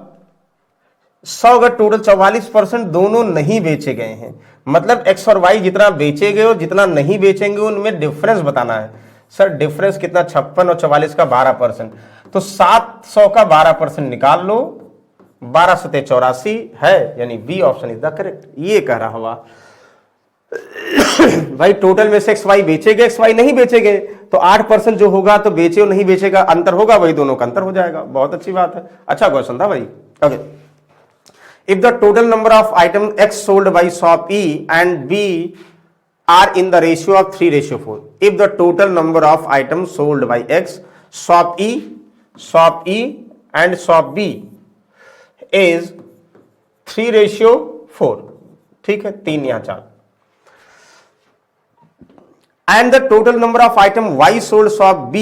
100 अगर टोटल 44% दोनों नहीं बेचे गए हैं, मतलब एक्स और वाई जितना बेचे गए और जितना नहीं बेचेंगे उनमें डिफरेंस बताना है। सर डिफरेंस कितना, 56 और 44 का 12%, तो 700 का 12% निकाल लो, 12 सते 84 है, यानी B option is the correct. ये कह रहा हुआ भाई टोटल में से एक्स वाई बेचे गए, एक्स वाई नहीं बेचे गए, तो 8% जो होगा तो बेचे और नहीं बेचेगा अंतर होगा, वही दोनों का अंतर हो जाएगा। बहुत अच्छी बात है, अच्छा क्वेश्चन था भाई। Okay, if the total number of item X sold by shop E and B are in the ratio of 3:4, if the total number of items sold by X, shop E and shop B is 3:4, ठीक है, 3 या 4, and the total number of item Y sold shop B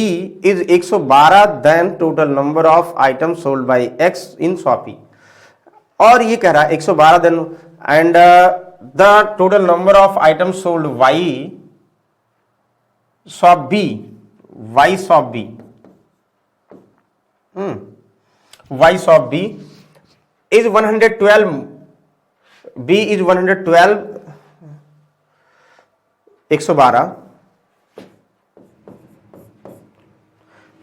is 112, then total number of items sold by X in shop E, और ये कह रहा है 112 दिन and the total number of item sold by shop B, by shop B, by shop B is 112, B is 112, 112,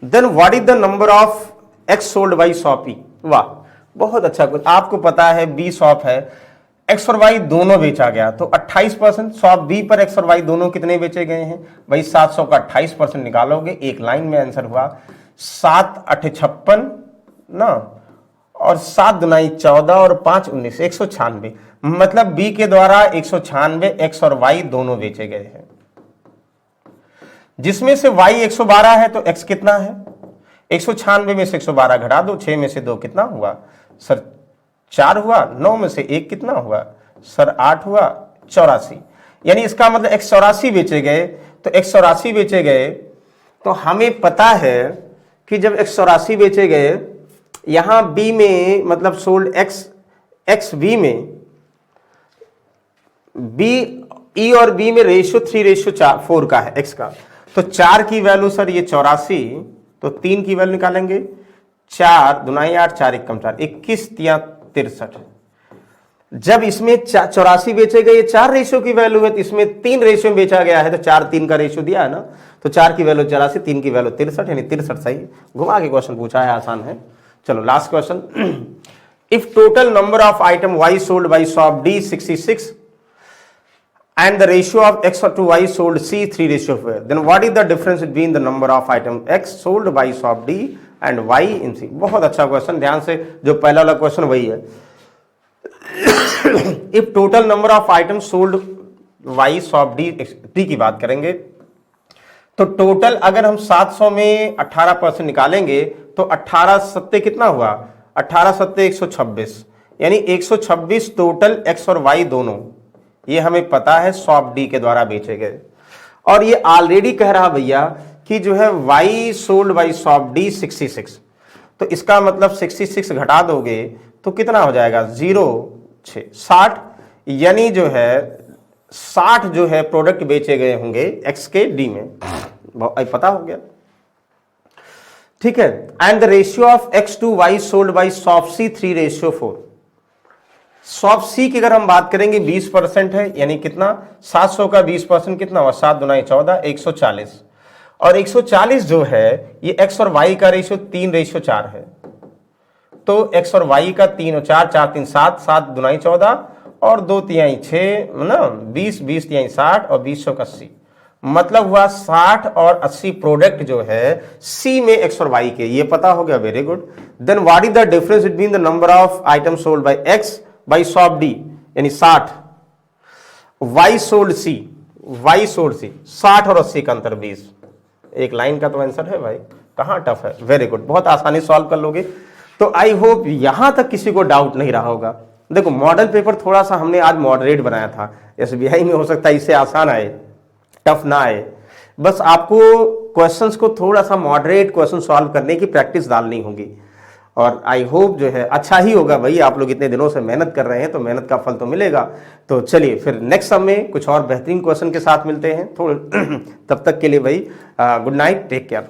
then what is the number of X sold by shop E. वाह, बहुत अच्छा कुछ, आपको पता है बी शॉप है, X और Y दोनों बेचा गया, तो 28% शॉप बी पर एक्स और वाई दोनों कितने बेचे गए हैं भाई, 700 का 28% निकालोगे, एक लाइन में आंसर हुआ 7 8 56 ना, और 7 दुनाई 14 और 5 19, 196, मतलब बी के द्वारा 196 एक्स और वाई दोनों बेचे गए हैं, जिसमें से वाई 112 है तो एक्स कितना है, 196 में से 112 घटा दो, 6 में से 2 कितना हुआ सर 4 हुआ, 9 में से 1 कितना हुआ सर 8 हुआ, 84, यानी इसका मतलब 184 बेचे गए, तो 184 बेचे गए, तो हमें पता है कि जब 184 बेचे गए यहां बी में मतलब सोल्ड एक्स बी में बी ई और बी में रेशियो 3:4 का है एक्स का। तो 4 की वैल्यू सर ये 84, तो 3 की वैल्यू निकालेंगे 4 दूनाई 8 4 एकम 4 21 तिया 63। जब इसमें 84 बेचे गए, ये 4 रेशियो की वैल्यू है, तो इसमें 3 रेशियो में बेचा गया है, तो 4-3 का रेशियो दिया है ना, तो 4 की वैल्यू 84, 3 की वैल्यू 63, यानी 63 सही। घुमा के क्वेश्चन पूछा है, आसान है। चलो last question. If total number of item Y sold by shop D 66 and the ratio of x to y sold C 3:4, then what is the difference between the number of item x sold by shop D and y in C? बहुत अच्छा question, ध्यान से, जो पहला वाला question वही है। If total number of item sold y shop D की बात करेंगे, तो टोटल अगर हम 700 में 18% निकालेंगे तो 18 सत्ते कितना हुआ, 18 सत्ते 126, यानी 126 टोटल x और y दोनों, ये हमें पता है शॉप डी के द्वारा बेचे गए। और ये ऑलरेडी कह रहा भैया कि जो है Y sold by shop D 66, तो इसका मतलब 66 घटा दोगे तो कितना हो जाएगा 0.6 यानी जो है 60 जो है प्रोडक्ट बेचे गए होंगे एक्स के डी में, पता हो गया, ठीक है। And the ratio of x to y sold by shop C 3:4। Shop C की अगर हम बात करेंगे 20% है, यानी कितना 700 का 20% कितना हुआ 7 दूनाई 14 140, और 140 जो है ये x और y का रेशियो 3:4 है, तो x और y का 3 और 4 4 3 7 7 दूनाई 14 और 2 तिहाई 6 ना 20 20 तिहाई 60 और 20 का 80, मतलब हुआ 60 और 80 प्रोडक्ट जो है सी में x और y के, ये पता हो गया, very good. Then what is the difference between the number of item sold by x by shop D, यानी 60, वाई सोल्ड सी 60 और 80 का अंतर 20, एक लाइन का तो आंसर है भाई, कहां टफ है, वेरी गुड, बहुत आसानी सॉल्व कर लोगे। तो आई होप यहां तक किसी को डाउट नहीं रहा होगा। देखो मॉडल पेपर थोड़ा सा हमने आज मॉडरेट बनाया था, एसबीआई में हो सकता है इससे आसान आए, टफ ना आए, बस आपको क्वेश्चंस को थोड़ा सा मॉडरेट क्वेश्चन सॉल्व करने की प्रैक्टिस डालनी होगी, और आई होप जो है अच्छा ही होगा भाई, आप लोग इतने दिनों से मेहनत कर रहे हैं तो मेहनत का फल तो मिलेगा। तो चलिए फिर नेक्स्ट सब में कुछ और बेहतरीन क्वेश्चन के साथ मिलते हैं, थोड़ा तब तक के लिए भाई गुड नाइट, टेक केयर।